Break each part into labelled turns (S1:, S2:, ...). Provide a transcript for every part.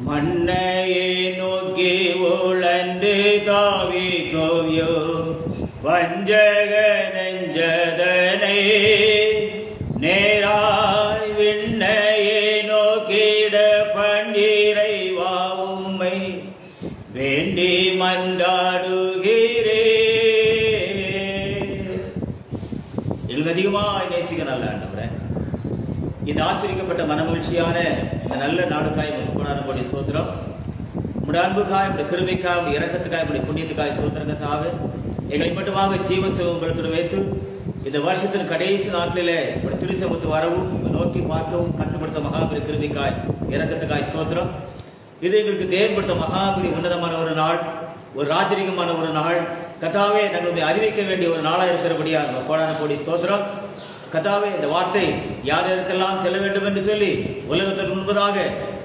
S1: மண்ணையை நோக்கி உழந்து தாவி கோவியோ வஞ்சக நெஞ்சதனை நேராய் விண்ணையை நோக்கிட பண்டிரை வாவுமை வேண்டி மன்றாடுகிறே. அதிகமாக நேசிக்க நல்ல ஆண்டவரே, இந்த ஆசிரியப்பட்ட மனமகிழ்ச்சியான இந்த நல்ல நாடுக்காய் கோடி சோத்திரம். உடைய அன்புக்காய், உடைய கிருபைக்காய், உடைய இரக்கத்துக்காய், உடைய புண்ணியத்துக்காய் சோத்திரங்கத்தாக எங்களை மட்டுமாக ஜீவன் சுகப்படுத்த வைத்து இந்த வருஷத்தின் கடைசி நாட்களிலே ஒரு திருச்சபத்து வரவும் நோக்கி பார்க்கவும் கட்டுப்படுத்த மகாபலி கிருபைக்காய் இரக்கத்துக்காய் சோத்திரம். இது எங்களுக்கு தேவைப்படுத்த மகாபலி உன்னதமான ஒரு நாள், ஒரு ராஜரிகமான ஒரு நாள். கர்த்தாவே, நாங்கள் அறிவிக்க வேண்டிய ஒரு நாளாக இருக்கிறபடியாக கோடான கோடி ஸ்தோத்திரம். கர்த்தாவே, இந்த வார்த்தை யார் யாருக்கெல்லாம் செல்ல வேண்டும் என்று சொல்லி உலகத்திற்கு முன்பதாக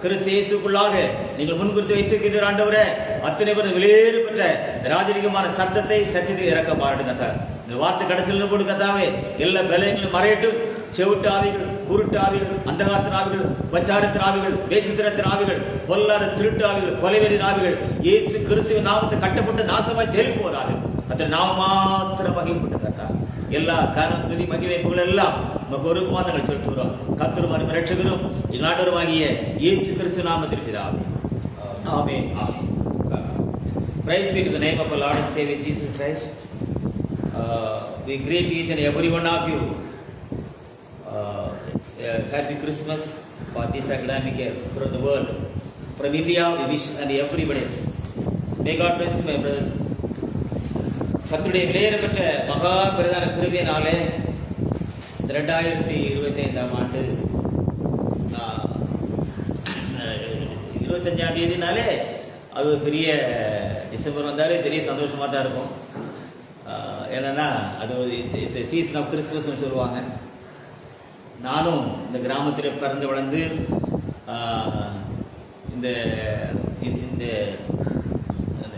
S1: கிறிஸ்து இயேசுக்குள்ளாக நீங்கள் முன்குறித்து வைத்திருக்கின்ற ஆண்டவரே, அத்தனை பேர் வெளியேறு பெற்ற ராஜரிகமான சத்தத்தை சத்தியத்தை இறக்க பாருங்க. இந்த வார்த்தை கடைசியில் போடு கர்த்தாவே, எல்லா பலங்களும் மறையட்டும். செவிட்டு ஆவிகள், குருட்டு ஆவிகள், அந்தகாரத்தின் ஆவிகள், பச்சாரத்தின் ஆவிகள், தேசத்திரத்தின் ஆவிகள், பொல்லாத திருட்டு ஆவிகள், கொலைவெறி ஆவிகள் இயேசு கிறிஸ்துவின் நாமத்தை கட்டப்பட்டு நாசமாய் ஜெயில் போவதாக அந்த நாம மாத்திரம் மகிமைப்பட்டு கர்த்தா எல்லா காரணம் துதி மகிமைப்புகள் எல்லாம் நமக்கு ஒரு மாதங்கள் செலுத்துகிறோம். கர்த்தரும் ரட்சகரும் இந்நாட்டருமாகிய இயேசு கிறிஸ்து நாமத்தில் பிதாவே, ஆமென். Praise be to the name of our Lord and Savior Jesus Christ. We greet each and every one of you. Happy Christmas for this academic year throughout the world. From India, we wish and everybody else. May God bless you, my brothers. கர்த்தருடைய விலையேறப்பட்ட மகா பிரதான கிருபையினாலே 2025 ஆண்டு 25ஆம் தேதினாலே அது பெரிய December வந்தாலே பெரிய சந்தோஷமாக தான் இருக்கும். என்னன்னா அது ஒரு சீசன் ஆஃப் கிறிஸ்துமஸ்னு சொல்லுவாங்க. நானும் இந்த கிராமத்தில் பிறந்து வளர்ந்து இந்த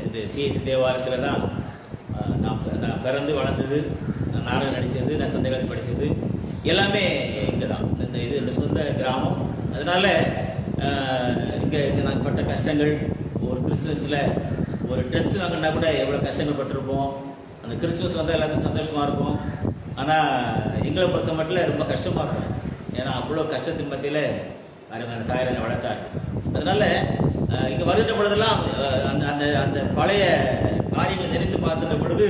S1: இந்த சிஎஸ்சி தேவாலயத்தில் தான் நான் பிறந்து வளர்ந்தது, நான் நாடகம் நடித்தது, நான் சந்தை கிளாஸ் படித்தது எல்லாமே இங்கே தான். இந்த சொந்த கிராமம். அதனால் இங்கே நான் பட்ட கஷ்டங்கள், ஒரு கிறிஸ்துமஸில் ஒரு ட்ரெஸ் வாங்கினா கூட எவ்வளோ கஷ்டங்கள் பட்டிருப்போம். அந்த கிறிஸ்துமஸ் வந்தால் எல்லாத்தையும் சந்தோஷமாக இருக்கும். ஆனால் எங்களை பொறுத்த மட்டும் ரொம்ப கஷ்டமாக இருக்கும். ஏன்னா அவ்வளோ கஷ்டத்தின் மத்தியில் அருமையான தாயாரை வளர்த்தார். அதனால இங்கே வருகின்ற பொழுதெல்லாம் அந்த அந்த பழைய காரியங்களை நினைத்து பார்த்துட்ட பொழுது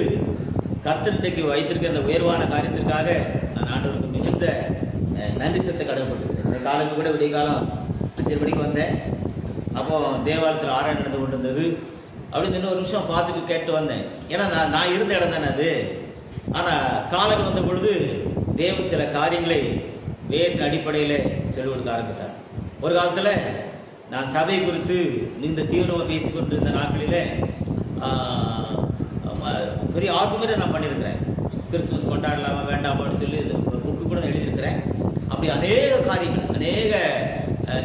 S1: கர்த்தருக்கு வைத்திருக்கிற அந்த உயர்வான காரியத்திற்காக நான் ஆண்டவருக்கு மிகுந்த நன்றி செலுத்த கடமைப்பட்டிருக்கிறேன். இந்த காலத்து கூட விடிய காலம் 5 மணிக்கு வந்தேன். அப்போ தேவாலயத்தில் ஆராய்ச்சி நடந்து கொண்டு இருந்தது. அப்படின்னு இன்னொரு நிமிஷம் பார்த்துட்டு கேட்டு வந்தேன். ஏன்னா நான் இருந்த இடம் தானே அது. ஆனால் காலம் வந்த பொழுது தேவன் சில காரியங்களை வேதத்தின் அடிப்படையில் சொல்லிக் கொடுக்க ஆரம்பித்தார். ஒரு காலத்தில் நான் சபை குறித்து இந்த தீவிரமாக பேசிக்கொண்டிருந்த நாட்களில் பெரிய ஆர்வமே நான் பண்ணியிருக்கிறேன். கிறிஸ்துமஸ் கொண்டாடலாமா வேண்டாமான்னு சொல்லி ஒரு புக்கு கூட எழுதியிருக்கிறேன். அப்படி அநேக காரியங்கள், அநேக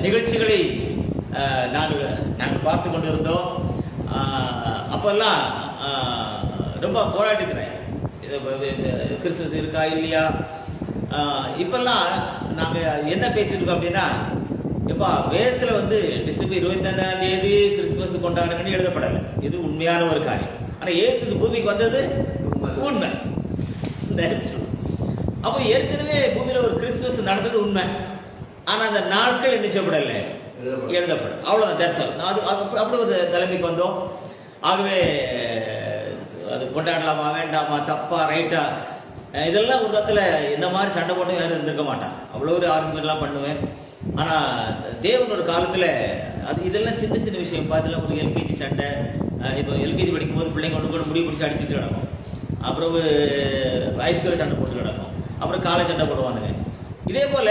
S1: நிகழ்ச்சிகளை நாங்கள் பார்த்து கொண்டு இருந்தோம். அப்பெல்லாம் ரொம்ப போராட்டிக்கிறேன். கிறிஸ்துமஸ் இருக்கா இல்லையா. இப்பெல்லாம் நாங்கள் என்ன பேசிட்டு இருக்கோம் அப்படின்னா, எப்பா வேதத்தில் டிசம்பர் 25ஆம் தேதி கிறிஸ்துமஸ் கொண்டாடுங்கன்னு எழுதப்படலை. இது உண்மையான ஒரு காரியம். ஆனால் இயேசு பூமிக்கு வந்தது உண்மை. அப்போ ஏற்கனவே பூமியில் ஒரு கிறிஸ்துமஸ் நடந்தது உண்மை. ஆனால் அந்த நாட்கள் என்ன செய்யப்படலை, எழுதப்படும். அவ்வளோதான் தரிசனம். அது அப்படி ஒரு நிலைமைக்கு வந்தோம். ஆகவே அது கொண்டாடலாமா வேண்டாமா, தப்பா ரைட்டா, இதெல்லாம் ஒரு இடத்துல இந்த மாதிரி சண்டை போட்டு யாரும் இருந்திருக்க மாட்டான். அவ்வளோ ஒரு ஆர்குமெண்ட்லாம் பண்ணுவேன். ஆனால் தேவன் ஒரு காலத்தில் இதெல்லாம் சின்ன சின்ன விஷயம். இதெல்லாம் ஒரு எல்கேஜி சண்டை. இப்போ எல்கேஜி படிக்கும்போது பிள்ளைங்க ஒன்று கூட முடிவு பிடிச்சி அடிச்சுட்டு கிடக்கும். அப்புறம் ஹைஸ்கூலில் சண்டை போட்டு கிடக்கும். அப்புறம் காலேஜ் சண்டை போடுவானுங்க. இதே போல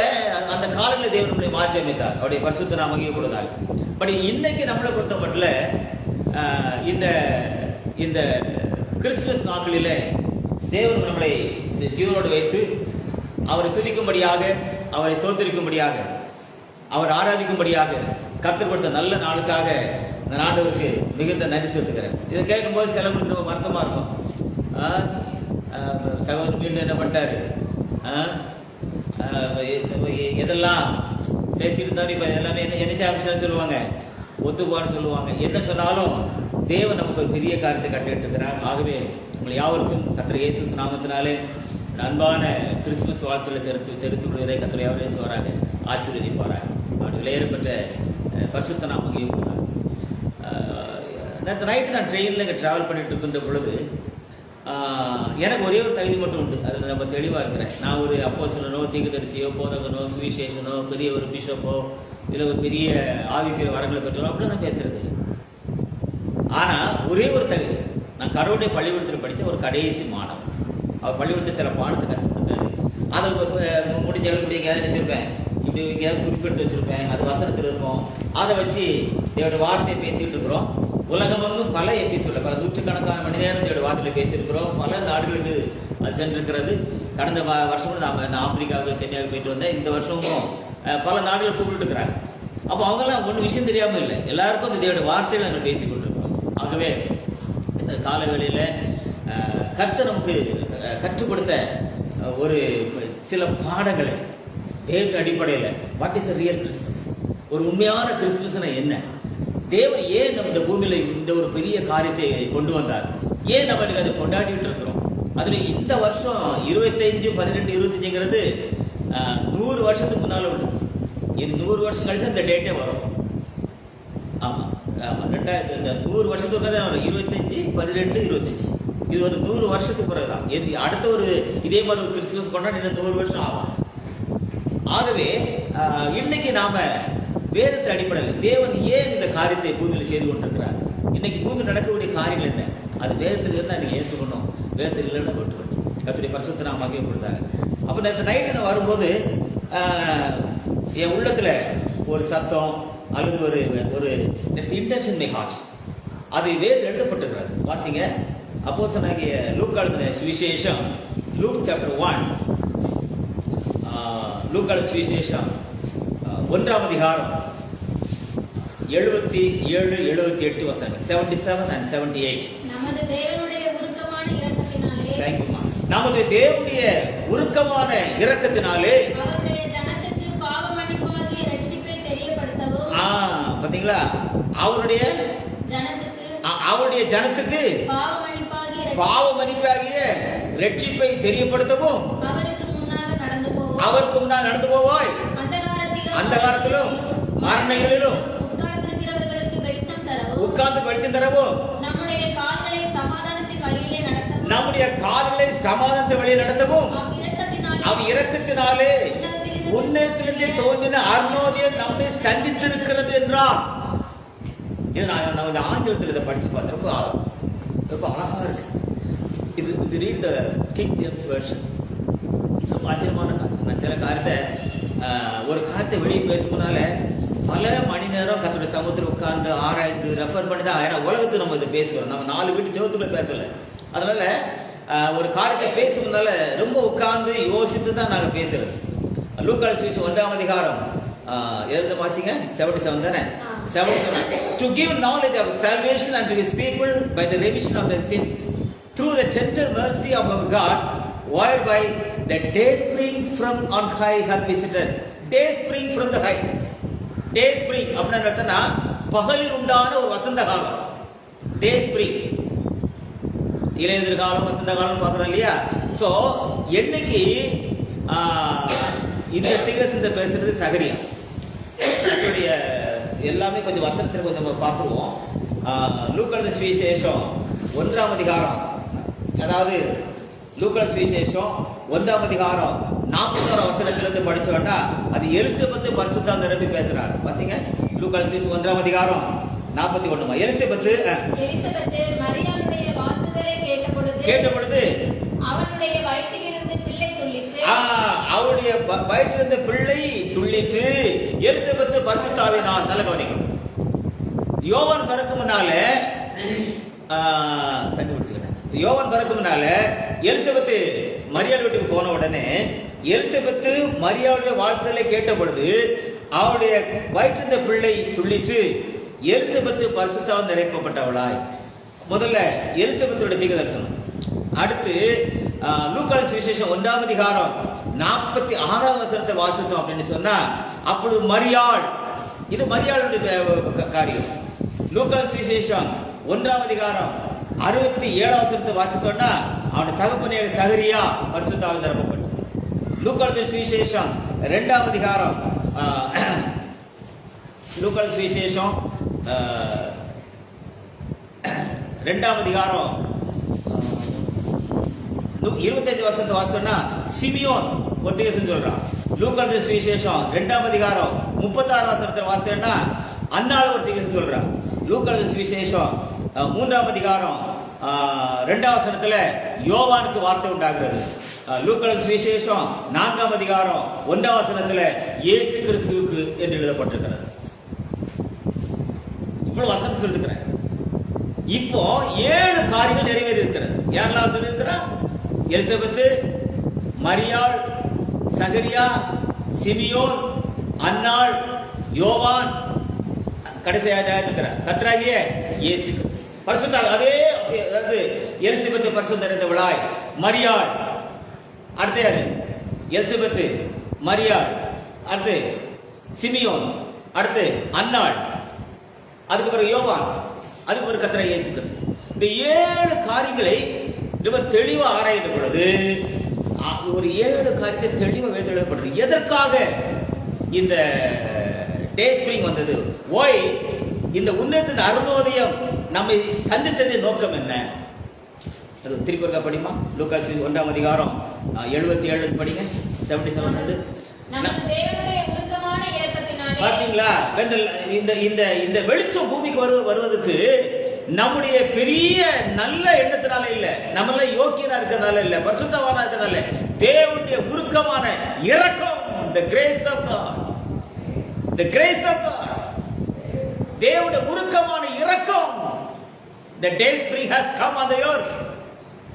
S1: அந்த காலங்களில் தேவன் நம்மளை மாற்றி அமைத்தார், அவருடைய பரிசுத்த நாம மகிமைப்படுவதாக. பட் இன்னைக்கு நம்மளை பொறுத்த மட்டும் இந்த கிறிஸ்துமஸ் நாட்களில் தேவன் நம்மளை ஜீவனோடு வைத்து அவரை துதிக்கும்படியாக, அவரை சோதரிக்கும்படியாக, அவர் ஆராதிக்கும்படியாக கற்றுக் கொடுத்த நல்ல நாளுக்காக இந்த நாடுகளுக்கு மிகுந்த நன்றி செலுத்துக்கிறேன். இதை கேட்கும்போது சிலவங்களுக்கு ரொம்ப வருத்தமாக இருக்கும். சகோதரர் மீண்டும் என்ன பண்ணிட்டாரு, எதெல்லாம் பேசிட்டு இருந்தாரு, இப்போ எல்லாமே என்ன ஆரம்பிச்சான்னு சொல்லுவாங்க. ஒத்துக்குவான்னு சொல்லுவாங்க. என்ன சொன்னாலும் தேவன் நமக்கு ஒரு பெரிய காரியத்தை கட்டிட்டு இருக்கிறார். ஆகவே உங்களை யாவருக்கும் கர்த்தர் இயேசு நாமத்தினாலே அன்பான கிறிஸ்துமஸ் வாழ்த்துல தெரிவித்து விடுவதை கர்த்தர் யாவரையும் சொல்றாங்க, ஆசீர்வதிப்பாராங்க. அவருடைய விலையேறப்பட்ட பரிசுத்த நாமம். நேற்று நைட்டு நான் ட்ரெயினில் இங்கே ட்ராவல் பண்ணிட்டு இருக்கின்ற பொழுது எனக்கு ஒரே ஒரு தகுதி மட்டும் உண்டு, அதில் நம்ம தெளிவாக இருக்கிறேன். நான் ஒரு அப்போஸ்தலனோ தீர்க்கதரிசியோ போதகனோ சுவிசேஷனோ பெரிய ஒரு பிஷப்போ இல்லை ஒரு பெரிய ஆவிக்கிற வரங்களை பெற்றோ அப்படி தான் பேசுறது. ஆனால் ஒரே ஒரு தகுதி, நான் கடவுளுடைய பள்ளிக்கூடத்தில் படித்த ஒரு கடைசி மாணவன். அவர் பள்ளிக்கூடத்தில் சில பாடத்தை கற்றுக்கிட்டாரு. அதை முடிஞ்ச அளவுக்கு எங்கேயாவது வச்சுருப்பேன், இப்படி எங்கேயாவது குறிப்பிட்டு வச்சுருப்பேன், அது வசனத்தில் இருக்கும். அதை வச்சு என்னோட வார்த்தையை பேசிகிட்டு இருக்கிறோம். உலகம் வந்து பல எபிசோட பல நூற்றுக்கணக்கான மணி நேரம் என்னோட வார்த்தையில் பேசியிருக்கிறோம். பல நாடுகளுக்கு அது சென்றிருக்கிறது. கடந்த வருஷமும் நாம் ஆப்பிரிக்காவுக்கு கென்யாவுக்கு போயிட்டு வந்தேன். இந்த வருஷமும் பல நாடுகளை கூப்பிட்டு இருக்கிறாங்க. அப்போ அவங்கெல்லாம் ஒன்றும் விஷயம் தெரியாமல் இல்லை, எல்லாருக்கும் அந்த தேவோட வார்த்தையில் நாங்கள் பேசி கொண்டிருக்கிறோம். ஆகவே இந்த கால வேளையில் கர்த்தர் நமக்கு கற்றுக் கொடுத்த ஒரு சில பாடங்களை தேவ அடிப்படையில், what is the real Christmas, ஒரு உண்மையான கிறிஸ்துமஸ்னா என்ன, தேவன் ஏன் நம்ம இந்த பூமியில இந்த ஒரு பெரிய காரியத்தை கொண்டு வந்தார், ஏன் நம்ம அதை கொண்டாடிட்டு இருக்கிறோம். அதுல இந்த வருஷம் 25/12/25ங்கிறது 100 வருஷத்துக்கு முன்னால விடுது. இது 100 வருஷம் கழிச்சு இந்த டேட்டே வரும். ஆமா ஆமா 100 வருஷத்துக்கு தான் வரும். 25/12/25 இது ஒரு 100 வருஷத்துக்கு பிறகுதான். அடுத்த ஒரு இதே மாதிரி ஒரு கிறிஸ்துமஸ் கொண்டாடி 100 வருஷம் ஆகும். ஆகவே இன்னைக்கு நாம வேதத்தை அடிப்படையில் தேவன் ஏன் இந்த காரியத்தை பூமியில் செய்து கொண்டிருக்கிறார், இன்னைக்கு பூமி நடக்கக்கூடிய காரியங்கள் என்ன, அது வேதத்தில் இருந்தால் நீங்க ஏற்றுக்கணும், வேதத்தில் இல்லைன்னு விட்டுக்கணும். கர்த்தருடைய பரிசுத்த நாம மகிமைப்படுத்தாங்க. அப்போ நேற்று நைட்டு நான் வரும்போது என் உள்ளத்துல ஒரு சத்தம் அல்லது ஒரு ஒரு இன்டென்ஷன் மை ஹார்ட், அது வேதத்தில் எழுதப்பட்டிருக்கிறது. வாசிங்க. அப்போஸ்தலனாகிய லூக்கா எழுதின சுவிசேஷம், லூக் சாப்டர் 1, லூக்கா சுவிசேஷம் 1ஆம் அதிகாரம் 77-78 வசனங்கள், 77 and 78.
S2: நமது தேவனுடைய உருக்கமான இரக்கத்தினாலே,
S1: தேங்க்யூமா, நமது தேவனுடைய உருக்கமான இரக்கத்தினாலே
S2: அவருடைய ஜனத்துக்கு பாவ மன்னிப்பாகிய இரட்சிப்பை தெரியப்படுத்தவும்,
S1: பாத்தீங்களா, அவருடைய ஜனத்துக்கு பாவ மன்னிப்பாகிய இரட்சிப்பை தெரியப்படுத்தவும் அவருக்கு முன்னால் நடந்து போவாய் அந்த காலத்திலும் மரணங்களிலும் உட்கார்ந்து வெளிச்சம் தரவும் நம்முடைய கால்களை சமாதானத்தின் வழியில் நடத்தவும் அவ் இரக்கத்தினாலே உன்னதத்திலிருந்து தோன்றின அருணோதயம் நம்மை சந்தித்திருக்கிறது என்றார். இது நான் இந்த ஆங்கிலத்தில் இதை படிச்சு பார்த்தேன், ரொம்ப அழகா இருக்கு. இது read the king James version. ரொம்ப ஆச்சரியமான காரியம். நான் சில காரியத்தை ஒரு காரியத்தை வெளியே பேசுனால பல மணி நேரம் கத்தோட சமூகத்தில் உட்கார்ந்து ஆராய்ந்து ரெஃபர் பண்ணி தான், ஏன்னா உலகத்துக்கு நம்ம இதை பேசுகிறோம், நம்ம 4 வீட்டு சோத்துக்குள்ள பேசல. அதனால ஒரு காரியத்தை பேசுறதுனால ரொம்ப உட்கார்ந்து யோசித்து தான் நாங்கள் பேசுறது. லூக்கா சுவிசேஷம் 1ஆம் அதிகாரம் எழுத வாசிங்க, 77 தானே, 77. To give knowledge of salvation unto his people by the remission of their sins through the tender mercy of our God, whereby the day spring from on high hath visited. Day spring from the high. Day spring அப்படின்னா பகலில் உண்டான ஒரு வசந்த காலம். Day spring, இலையுதிர் காலம், வசந்த காலம் பார்க்குறோம் இல்லையா? ஸோ என்னைக்கு இந்த திகஸ் இந்த பேசுறது சகரியா, அதனுடைய எல்லாமே கொஞ்சம் வசனத்தில் கொஞ்சம் நம்ம பார்த்துருவோம். லூக்கா சுவிசேஷம் 1ஆம் அதிகாரம், அதாவது லூக்கா சுவிசேஷம் 1ஆம் அதிகாரம் 41 வசனத்திலிருந்து படிச்சோம்னா அது எலிசபெத்து பரிசுத்தா நிரம்பி பேசுறாரு. வாசிங்க, லூக்கா சுவிசேஷம் 1ஆம் அதிகாரம் 41. எலிசபெத்து
S2: மரியாளுடைய வார்த்தைகளை கேட்ட பொழுது அவளுடைய வயிற்றிலிருந்து பிள்ளை துள்ளிற்று.
S1: அவளுடைய வயிற்றிலிருந்து பிள்ளை துள்ளிற்று. எலிசபெத்து பரிசுத்தாவினால், நல்ல கவனிக்கும், யோவான் பிறக்கு முன்னால யோவான் பிறக்கு முன்னால எலிசபெத்து மரியாள் வீட்டுக்கு போன உடனே எலிசபெத்து மரியாளுடைய வாழ்க்கையை கேட்ட பொழுது அவளுடைய வயிற்றிருந்த பிள்ளை துள்ளிற்று. எலிசபெத்து பரிசுத்தால் நிறைக்கப்பட்டவளாய். முதல்ல எலிசபெத்துடைய தீர்க்க தரிசனம். அடுத்து லூக்கா சுவிசேஷம் 1ஆம் அதிகாரம் 46ஆம் வசனத்தை வாசித்தோம் அப்படின்னு சொன்னா, அப்பொழுது மரியாள் இது மரியாளுடைய காரியம். லூக்கா சுவிசேஷம் 1ஆம் அதிகாரம் 67ஆம் வசனத்தை வாசித்தோம்னா அவனுடைய தகப்பனாகிய சகரியா பரிசுத்தாவினால் நிரப்பப்பட்டான். லூக்கா சுவிசேஷம் 2ஆம் அதிகாரம் லூக்கா சுவிசேஷம் 2ஆம் அதிகாரம் 25 வசனத்தை வாசித்தோம்னா சிமியோன் ஒத்திகேசன் சொல்றான். லூக்கா சுவிசேஷம் 2ஆம் அதிகாரம் 36ஆம் வசனத்தை வாசித்தோம்னா அன்னாள் ஒத்திகேசன் சொல்றான். லூக்கா சுவிசேஷம் 3ஆம் அதிகாரம் 2ஆம் வசனத்துல யோவானுக்கு வார்த்தை உண்டாகிறது. லூக்கா சுவிசேஷம் 4ஆம் அதிகாரம் 1ஆம் வசனத்துல இயேசு கிறிஸ்துவுக்கு என்று எழுதப்பட்டிருக்கிறது. இவ்வளவு வசனம் சொல்லிருக்கிறேன். இப்போ 7 காரியங்கள் நிறைவேறி இருக்கிறது. யாரெல்லாம் சொல்லியிருக்கிறா? எலிசபெத்து, மரியாள், சகரியா, சிமியோன், அன்னாள், யோவான், கடைசியாக இருக்கிறார் கர்த்தராகிய இயேசு கிறிஸ்து. பரிசுத்த அதே அதாவது எலிசபெத்து பரிசுத்த நிறைந்தவளாய், மரியாள், அடுத்து யாரு? எலிசபெத்து, மரியாள், அடுத்து சிமியோன், அடுத்து அன்னாள், அதுக்கு பிறகு யோவான், அதுக்கு பிறகு கர்த்தராகிய இயேசு கிறிஸ்து. இந்த 7 காரியங்களை ரொம்ப தெளிவா ஆராய்ந்த பொழுது ஒரு 7 காரியத்தை தெளிவா எழுதப்பட்டது. எதற்காக இந்த டே ஸ்பிரிங் வந்தது? ஓய் இந்த உன்னதத்தின் அருணோதயம் நம்மை சந்தித்ததின் நோக்கம் என்ன? அது திருப்பி இருக்கா படிமா? லூக்கா 1ஆம் அதிகாரம் 77 படிங்க. 77 வந்து பாத்தீங்களா? இந்த வெளிச்சம் பூமிக்கு வருவதற்கு நம்முடைய பெரிய நல்ல எண்ணத்தினால இல்ல, நம்மள யோக்கியனா இருக்கிறதால இல்ல, பரிசுத்தவானா இருக்கிறதால, தேவனுடைய உருக்கமான இரக்கம், the grace of God, the grace of God, தேவனுடைய உருக்கமான இரக்கம். The day spring has come on the earth.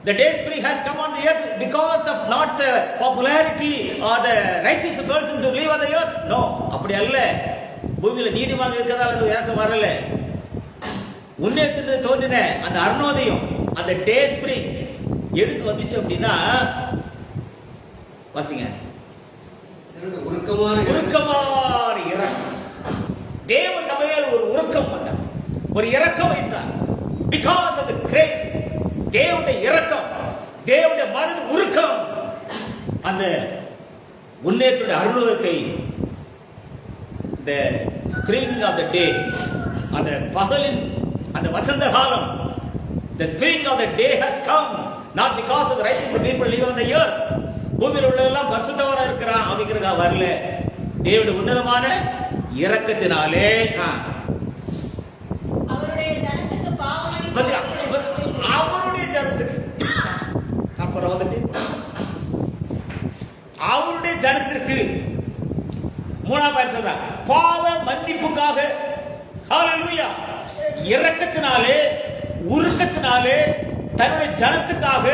S1: The day spring has come on the earth because of not the popularity or the righteous person to live on the earth. No, அப்படி அல்ல. பூமியில நீதிமான் இருக்கிறதால அந்த இரக்கம் வரல. உன்னதத்திலிருந்து தோன்றின அந்த அருணோதயம், அந்த டே ஸ்பிரிங் எதுக்கு வந்துச்சு அப்படின்னா, வாசிங்க, உருக்கமான இரக்கம். தேவன் நம்ம மேல ஒரு உருக்கம் பண்ணார், ஒரு இரக்கம் வைத்தார். Because of the grace, தேவனுடைய இரக்கம், தேவனுடைய மனது உருக்கம், அந்த உன்னதத்துடைய அருணோதயத்தை, the spring of the day, அந்த பகலின் அந்த வசந்த காலம், the spring of the day has come not because of the righteous people live on the earth. பூமியில் உள்ளவெல்லாம் பரிசுத்தவனா இருக்கிறான் அப்படிங்கிறதா வரல, தேவனுடைய உன்னதமான இரக்கத்தினாலே.
S2: அவருடைய ஜனத்துக்கு
S1: அவருடைய ஜனத்துக்கு அப்புறம் வந்துட்டு அவருடைய ஜனத்திற்கு 3ஆம் பாயிண்ட் சொல்றாங்க, பாவ மன்னிப்புக்காக. ஹalleluya. இரக்கத்தினாலே, உருக்கத்தினாலே, தன்னுடைய ஜனத்துக்காக,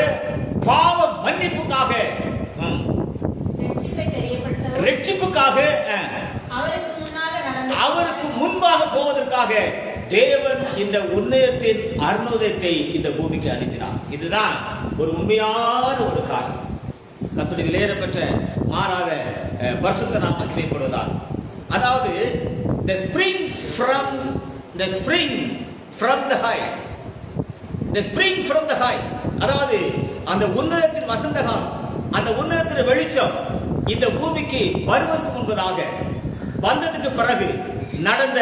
S1: பாவ மன்னிப்புக்காக, ரட்சிப்புக்காக, அவருக்கு முன்பாக போவதற்காக தேவன் இந்த உன்னதத்தின் அருணோதயத்தை இந்த பூமிக்கு அனுப்பினார். இதுதான் ஒரு உண்மையான ஒரு காரணம். கர்த்தருடைய விலையேறப்பெற்ற மாறாத பரிசுத்த நாமம் மகிமைப்படுவதால், அதாவது the spring from the high, the spring from the high, அதாவது அந்த உன்னதத்தின் வசந்த காலம், அந்த உன்னதத்தின் வெளிச்சம் இந்த பூமிக்கு வருவதற்கு முன்பதாக, வந்ததுக்கு பிறகு நடந்த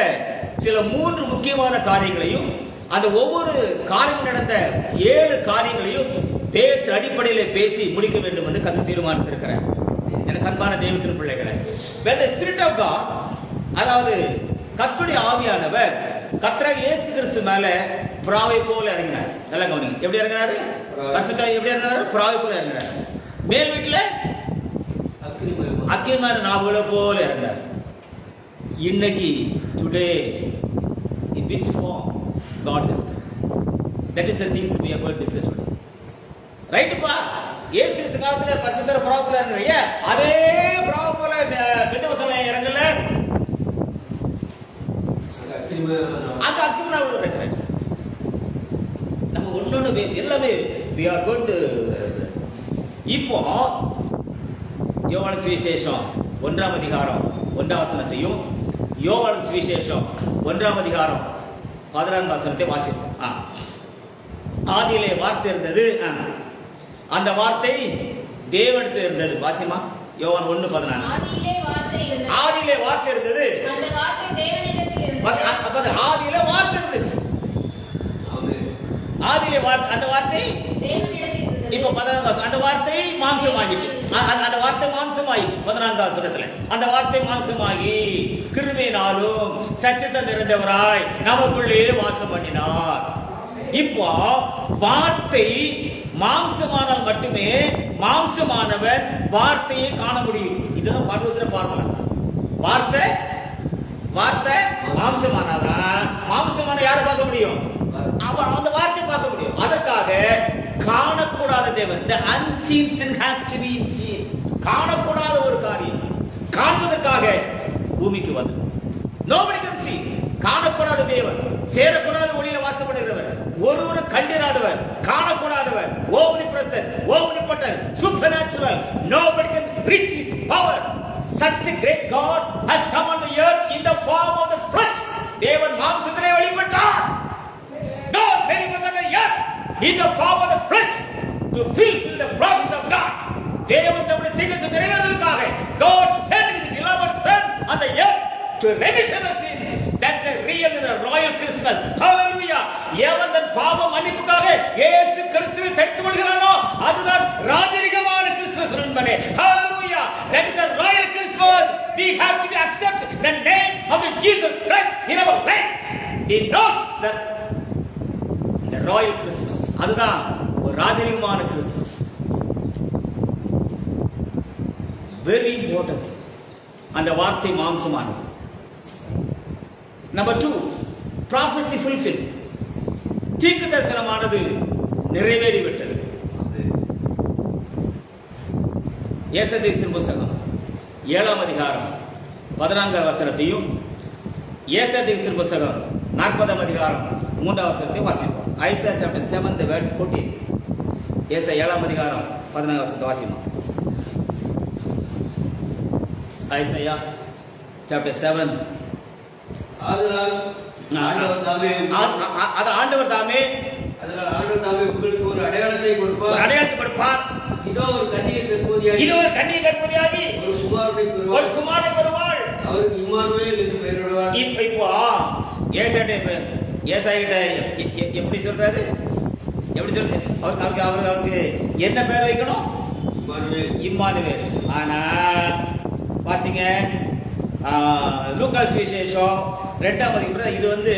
S1: சில 3 முக்கியமான காரியங்களையும், அந்த ஒவ்வொரு காரியம் நடந்த 7 காரியங்களையும் வேத அடிப்படையில் பேசி முடிக்க வேண்டும் என்று கர்த்தர் தீர்மானித்திருக்கிறார். எனக்கு அன்பான தேவத்தின் பிள்ளைகளே, when the spirit of God, அதாவது கர்த்தருடைய ஆவியானவர் கர்த்தராகிய இயேசு கிறிஸ்து மேல புறாவை போல இறங்கினார். நல்லா கவனிங்க, எப்படி இறங்கினாரு? பரிசுத்த எப்படி இறங்கினாரு? புறாவை போல இறங்கினார். மேல் வீட்டுல அக்கினிமான நாவுகளை போல இறங்கினார். இன்னைக்கு today in which form God is come? That is the things we are going to discuss today. Right பா? இயேசு காலத்துல பரிசுத்த புறாவை போல இறங்கலையே, அதே புறாவை போல பெந்தேகோஸ்தே இறங்கல, அந்த அக்கினிமாவுல இறங்குறாங்க. நம்ம ஒண்ணொண்ணு எல்லாமே we are going to. இப்போ யோவான் சுவிசேஷம் 1ஆம் அதிகாரம் 1ஆம் வசனத்தையும் யோவான் சுவிசேஷம் 1ஆம் அதிகாரம் 14ஆம் வசனத்தை வாசிப்போம். ஆதியிலே வார்த்தை இருந்தது, அந்த வார்த்தை தேவனிடத்தில் இருந்தது. வாசிமா யோவான் 1:14.
S2: ஆதியிலே வார்த்தை இருந்தது,
S1: ஆதியிலே வார்த்தை இருந்தது,
S2: அந்த வார்த்தை தேவனிடத்தில் இருந்தது.
S1: ஆதியிலே வார்த்தை இருந்துச்சு, ஆதியிலே அந்த வார்த்தை
S2: தேவனிடத்தில் இருந்தது.
S1: இப்ப 14ஆம் வசனம், அந்த வார்த்தை மாம்சமாகிட்டு, அந்த வார்த்தை மாம்சமாகிட்டு 14ஆம் வசனத்துல அந்த வார்த்தை மாம்சமாகி கிருபையினாலும் சத்தியத்தை நிறைந்தவராய் நமக்குள்ளே வாசம் பண்ணினார். இப்போ வார்த்தை மாம்சமானால் மட்டுமே மாம்சமானவர் வார்த்தையை காண முடியும். இதுதான் பர்வத்திர ஃபார்முலா. வார்த்தை வார்த்தை மாம்சமானாதான் மாம்சமான யாரை பார்க்க முடியும்? அவன் அந்த வார்த்தையை பார்க்க முடியும். அதற்காக காணக்கூடாத தேவன், the unseen thing has to be seen. காணக்கூடாத ஒரு காரியம் காண்பதற்காக பூமிக்கு வந்தது. nobody can see. காணக்கூடாத தேவன், சேரக்கூடாத ஒளியில வாசப்படுகிறவர், ஒருவரும் கண்டிராதவர், காணக்கூடாதவர், omnipresent, omnipotent, supernatural, nobody can reach his power. Such a great God has come on the earth in the form of the flesh. தேவன் மாம்சத்திலே வெளிப்பட்டார். God manifested on the earth in the form of the flesh to fulfill the promise of God. தேவன் தம்முடைய தீர்க்கத்தை நிறைவேற்றுவதற்காக God sent his beloved son on the earth to remission of sins. That's the real and the royal Christmas. Hallelujah. எவன் தன் பாவ மன்னிப்புக்காக இயேசு கிறிஸ்துவை தெரிந்து கொள்கிறானோ அதுதான் ராஜரிகமான Christmas நண்பனே. Hallelujah. That is the royal Christmas. We have to accept the name of the Jesus Christ in our life. He knows that the royal Christmas. அதுதான் ஒரு ராஜரிகமான Christmas. Very important. அந்த வார்த்தை மாம்சமானது. Number 2, prophecy fulfilled. தீர்க்க தரிசனமானது நிறைவேறிவிட்டது. ஏசாயாவின் புத்தகம் 7ஆம் அதிகாரம் 14ஆம் வசனத்தையும் ஏசாயாவின் புத்தகம் 40ஆம் அதிகாரம் 3ஆம் வசனத்தையும் வாசிப்போம். Isaiah chapter 7 the verse 14. ஏசாயா 7ஆம் அதிகாரம் 14ஆம் வசனத்தை வாசிப்போம். Isaiah chapter 7.
S3: ஆதலால் ஆண்டவர் தாமே உங்களுக்கு ஒரு அடையாளத்தை கொடுப்பார். இதோ ஒரு கன்னிகை கர்ப்பவதியாகி ஒரு குமாரனை பெறுவாள். அவருக்கு இம்மானுவேல் என்று பெயரிடுவார்.
S1: இப்போ ஏசாயிட்ட எப்படி சொல்றாரு? அவருக்கு என்ன பேர் வைக்கணும்? இம்மானுவேல். ஆனா வாசிங்க லூக்கா சுவிசேஷம் 2ஆம் அதிகாரம். இது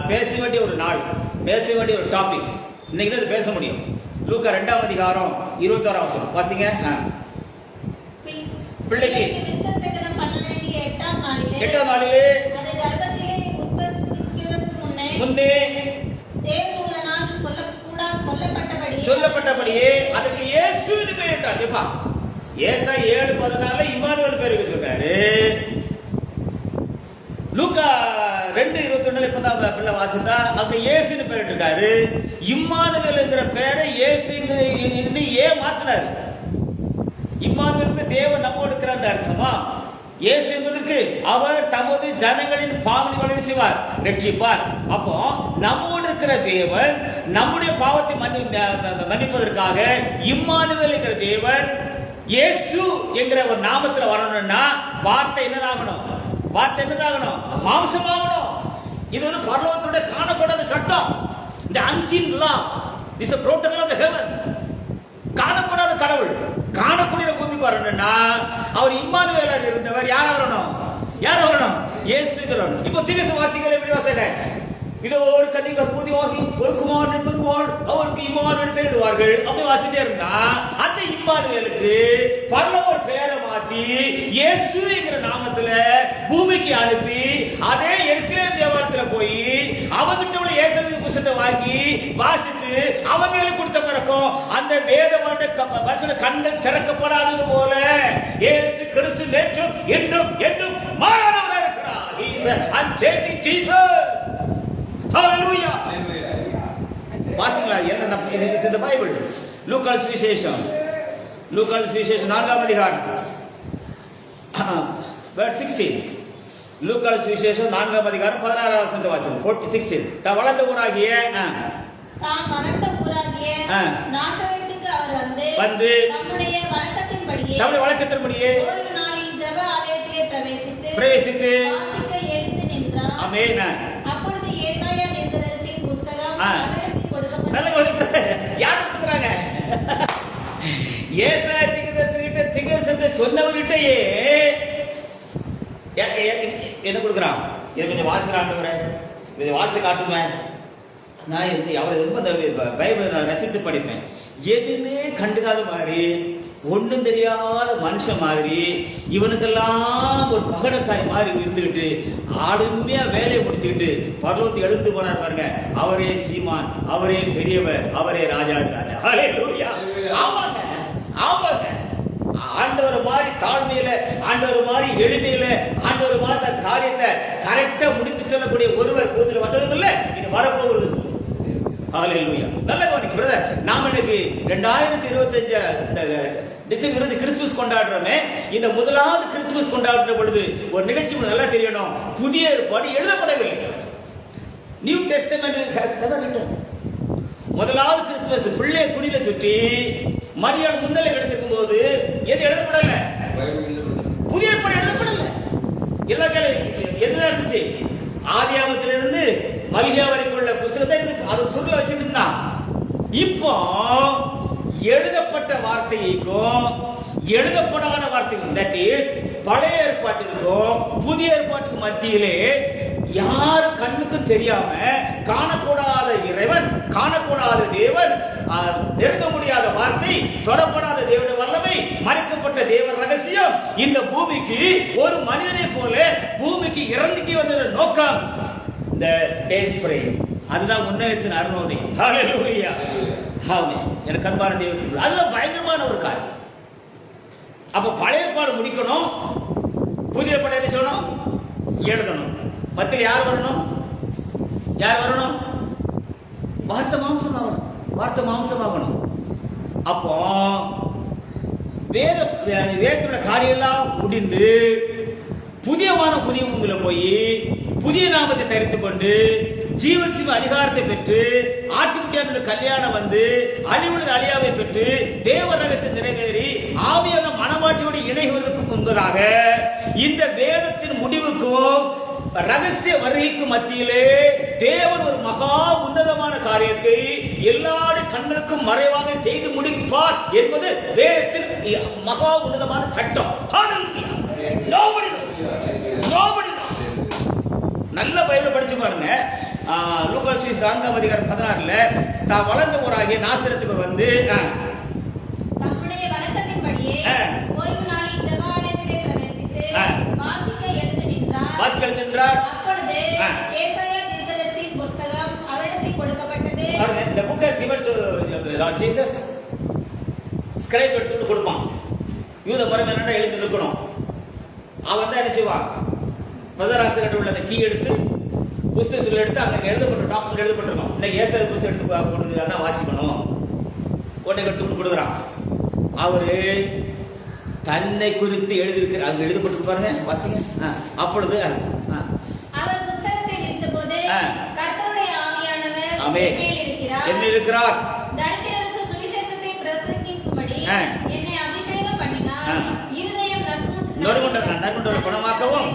S1: பேச வேண்டிய ஒரு நாள், பேச வேண்டிய ஒரு டாபிக். இன்னைக்கு தான் பேச முடியும். லூக்கா 2ஆம் அதிகாரம் 21ஆம் வசனம் வாசிங்க. பிள்ளைக்கு
S2: விருத்தசேதனம் பண்ண வேண்டிய 8ஆம்
S1: நாளிலே
S2: அது கர்ப்பத்திலே உற்பத்திக்கு
S1: முன்னே
S2: தேவதூதனால்
S1: சொல்லப்பட்டபடியே அதற்கு இயேசுன்னு பெயரிட்டார். எப்பா ஏசா 7:14 இம்மானுவேல் பேருக்கு சொல்றாரு. லூக்கா 2:21 இப்பதான் பிள்ளை வாசித்தா அங்க இயேசுன்னு பேர் இருக்காரு. இம்மானுவேல்ங்கிற பேரை இயேசுன்னு ஏன் மாத்தினாரு? இம்மானுவேலுக்கு தேவன் நம்மோடு இருக்கிறார் அர்த்தமா? இயேசு என்பதற்கு அவர் தமது ஜனங்களின் பாவங்களை செய்வார், ரட்சிப்பார். அப்போ நம்மோடு இருக்கிற தேவன் நம்முடைய பாவத்தை மன்னிப்பதற்காக இம்மானுவேல் என்கிற தேவன் இயேசு என்கிற ஒரு நாமத்தில் வரணும்னா வார்த்தை என்னதாகணும்? மாம்சமாகணும். இது பரலோகத்துடைய காணப்படாத சட்டம். இந்த unseen law is a protocol of the heaven. காணப்படாத கடவுள் காணக்கூடிய பூமிக்கு வரணும்னா அவர் இம்மானுவேலா இருந்தவர் யார் வரணும்? இயேசு வரணும். இப்போ தீர்க்க வாசிகள் எப்படி வாசிங்க? இதோ ஒரு கன்னிகை கர்ப்பவதியாகி ஒரு குமாரனை பெறுவாள், அவருக்கு இம்மானுவேல் பெயரிடுவார்கள். அப்படி வாசிட்டே இருந்தா அந்த இம்மானுவேலுக்கு பரலோக பேரை மாத்தி இயேசு என்கிற நாமத்துல பூமிக்கு அனுப்பி அதே எருசலேம் தேவாலயத்துல போய் அவங்கிட்ட உள்ள ஏசாயா புத்தகத்தை வாங்கி வாசித்து அவங்களுக்கு கொடுத்த பிறக்கும் அந்த வேத வசன கண்கள் திறக்கப்படாதது போல இயேசு கிறிஸ்து நேற்றும் என்றும் என்றும் மாறாதவராக இருக்கிறார். He is an unchanging Jesus. Hallelujah. வாசிங்களா என்ன இந்த பைபிள் லூக்கா சுவிசேஷம் 4ஆம் அதிகாரம் verse 16. லூக்காஸ் சுவிசேஷம் 4ஆம் அதிகாரம் 16ஆம் வசனத்தை வாசிங்க. 46 தான் வளர்ந்த ஊராகிய
S2: தாம் வளர்ந்த ஊராகிய நாசரேத்துக்கு அவர் வந்து தம்முடைய வழக்கத்தின்படியே ஓய்வு நாளில் ஜெப ஆலயத்திலே பிரவேசித்து வாசிக்க எழுந்து நின்றார்.
S1: ஆமென்.
S2: அப்பொழுது ஏசாயா தீர்க்கதரிசியின் புத்தகம் அவரிடத்தில் கொடுக்கப்பட்டது.
S1: யார் கொடுக்குறாங்க? ஏசாயா தீர்க்கதரிசிகிட்ட சொன்னவர்கிட்டயே என்ன கொடுக்குறான்? இதை கொஞ்சம் வாசிக்கிறாண்டவரை இதை வாசி காட்டுமே. நான் அவரை ரொம்ப அந்த பைபிளை நான் ரசித்து படிப்பேன். எதுவுமே கண்டுக்காத மாதிரி, ஒன்றும் தெரியாத மனுஷன் மாதிரி, இவனுக்கெல்லாம் ஒரு பகடக்காய் மாதிரி இருந்துகிட்டு ஆளுமையா வேலையை முடிச்சுக்கிட்டு பரலோகத்துக்கு எழுந்து போனார் பாருங்க. அவரே சீமான், அவரே பெரியவர், அவரே ராஜா. ஹல்லேலூயா. ஆமாங்க, ஆமாங்க. ஆண்டவர் மாதிரி தாழ்மையில, ஆண்டவர் மாதிரி எளிமையில, ஆண்டவர் மாதிரி காரியத்தை கரெக்டா முடித்து சொல்லக்கூடிய ஒருவர் பூமியில வந்ததும் இல்ல, இது வரப்போகிறது. ஹல்லேலூயா. நல்ல கவனிங்க பிரதர். நாம இன்னைக்கு 2025 டிசம்பர் 20 கிறிஸ்துமஸ் கொண்டாடுறோமே. இந்த முதலாவது கிறிஸ்துமஸ் கொண்டாடுற பொழுது ஒரு நிகழ்ச்சி நல்லா தெரியணும். புதிய ஏற்பாடு எழுதப்படவில்லை. New testament has never written. முதலாவது கிறிஸ்துமஸ் பிள்ளையை துணியில சுற்றி மரியாள் முன்னலை எடுத்துக்கும் போது எது எழுதப்படல? புதிய ஏற்பாடு எழுதப்படல. எல்லா என்ன இருந்துச்சு? ஆதியாகமத்திலிருந்து மல்கியா வரைக்கும் உள்ள புத்தகத்தை அது சுருள வச்சிருந்தா. இப்போ எழுதப்பட்ட வார்த்தைக்கும் எழுதப்படாத வார்த்தைக்கும், தட் இஸ் பழைய ஏற்பாட்டிற்கும் புதிய ஏற்பாட்டுக்கு மத்தியிலே யார் கண்ணுக்கும் தெரியாம காணக்கூடாத இறைவன், காணக்கூடாத தேவன், நெருங்க முடியாத வார்த்தை, தொடப்படாத தேவனுடைய வல்லமை, மறைக்கப்பட்ட தேவன் ரகசியம் இந்த பூமிக்கு ஒரு மனிதனை போல பூமிக்கு இறந்துக்கு வந்த நோக்கம் இந்த டேஸ் பிரே. அதுதான் முன்னேற்றத்தின் அருணோதய. ஹல்லேலூயா. ஆமென். எனக்கு அன்பான தேவன், அதுதான் பயங்கரமான ஒரு காரியம். அப்ப பழைய ஏற்பாடு முடிக்கணும், புதிய ஏற்பாடு என்ன சொல்லணும்? எழுதணும். மத்தியில் யார் வரணும்? யார் வரணும்? வார்த்தை மாம்சமாகணும். வார்த்தை மாம்சமாகணும். அப்போ வேதத்தோட காரியம் எல்லாம் முடிந்து புதிய பூமியில போய் புதிய நாமத்தை தரித்துக் கொண்டு ஜீவன் அதிகாரத்தை பெற்று ஆட்டுக்குட்டியான கல்யாணம் வந்து அழிவுள்ள அழியாவை பெற்று தேவ ரகசியம் நிறைவேறி ஆவியான மனமாட்டியோடு இணைவதற்கு முன்பதாக இந்த வேதத்தின் முடிவுக்கும் ரகசிய வருகைக்கு மத்தியிலே தேவன் ஒரு மகா உன்னதமான காரியத்தை எல்லாருடைய கண்களுக்கும் மறைவாக செய்து முடிப்பார் என்பது வேதத்தின் மகா உன்னதமான சட்டம். நல்ல பைபிளை படிச்சு பாருங்க. லூக்காஸ் 4ஆம் அதிகாரம் 16ல தான் வளர்ந்த ஊராகிய நாசரேத்துக்கு வந்து
S2: தம்முடைய வழக்கத்தின்படியே ஓய்வு நாளில் ஜெப ஆலயத்திலே பிரவேசித்து வாசிக்க எழுந்து நின்றார். அப்பொழுது ஏசாயா தீர்க்கதரிசியின் புத்தகம் அவரிடத்தில் கொடுக்கப்பட்டது.
S1: The book has given to Lord Jesus. Scribe எடுத்து கொடுப்பான். யூத முறை என்னடா எழுதி இருக்கணும். அவன் தான் என்ன செய்வான்? பதராசர்கிட்ட உள்ள அந்த கீ எடுத்து புஸ்தகத்தில் எடுத்து அங்கே எழுதப்பட்ட டாக்குமெண்ட் எழுதப்பட்டிருக்கோம். இன்னைக்கு ஏசாயா புஸ்தகம் எடுத்து கொடுத்து அதான் வாசிக்கணும். உடனே எடுத்து கொடுக்குறான். அவரு தன்னை குறித்து எழுதியிருக்கிற அங்க எழுதப்பட்டு பாருங்க, வாசிங்க. அப்பொழுது
S2: அவர் புத்தகத்தை விரித்தபோது கர்த்தருடைய ஆவியானவர்
S1: என்ன இருக்கிறார்?
S2: தரித்திரருக்கு சுவிசேஷத்தை பிரசங்கிக்கும்படி என்னை அபிஷேகம் பண்ணினார். இருதயம்
S1: நறுமண்டல குணமாக்கவும்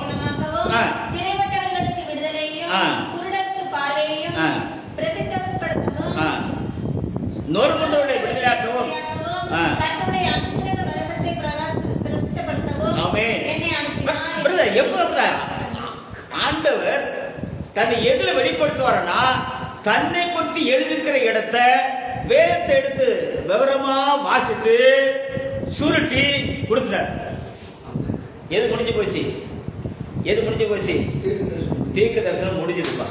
S2: சிறைப்பட்டவர்களுக்கு விடுதலையும் குருடருக்கு பார்வையையும் பிரசித்தப்படுத்தவும்
S1: நறுமண்டலை விடுதலையாக்கவும்
S2: கர்த்தருடைய அனுக்கிரக வருஷத்தை பிரசித்தப்படுத்தவும் என்னை அனுப்பினார்.
S1: எப்ப ஆண்டவர் தன்னை எதுல வெளிப்படுத்துவார்னா, தன்னை குறித்து எழுதிக்கிற இடத்தை வேதத்தை எடுத்து விவரமா வாசித்து சுருட்டி கொடுத்தார். எது முடிஞ்சு போச்சு? தீர்க்க தரிசனம் முடிஞ்சதுப்பா.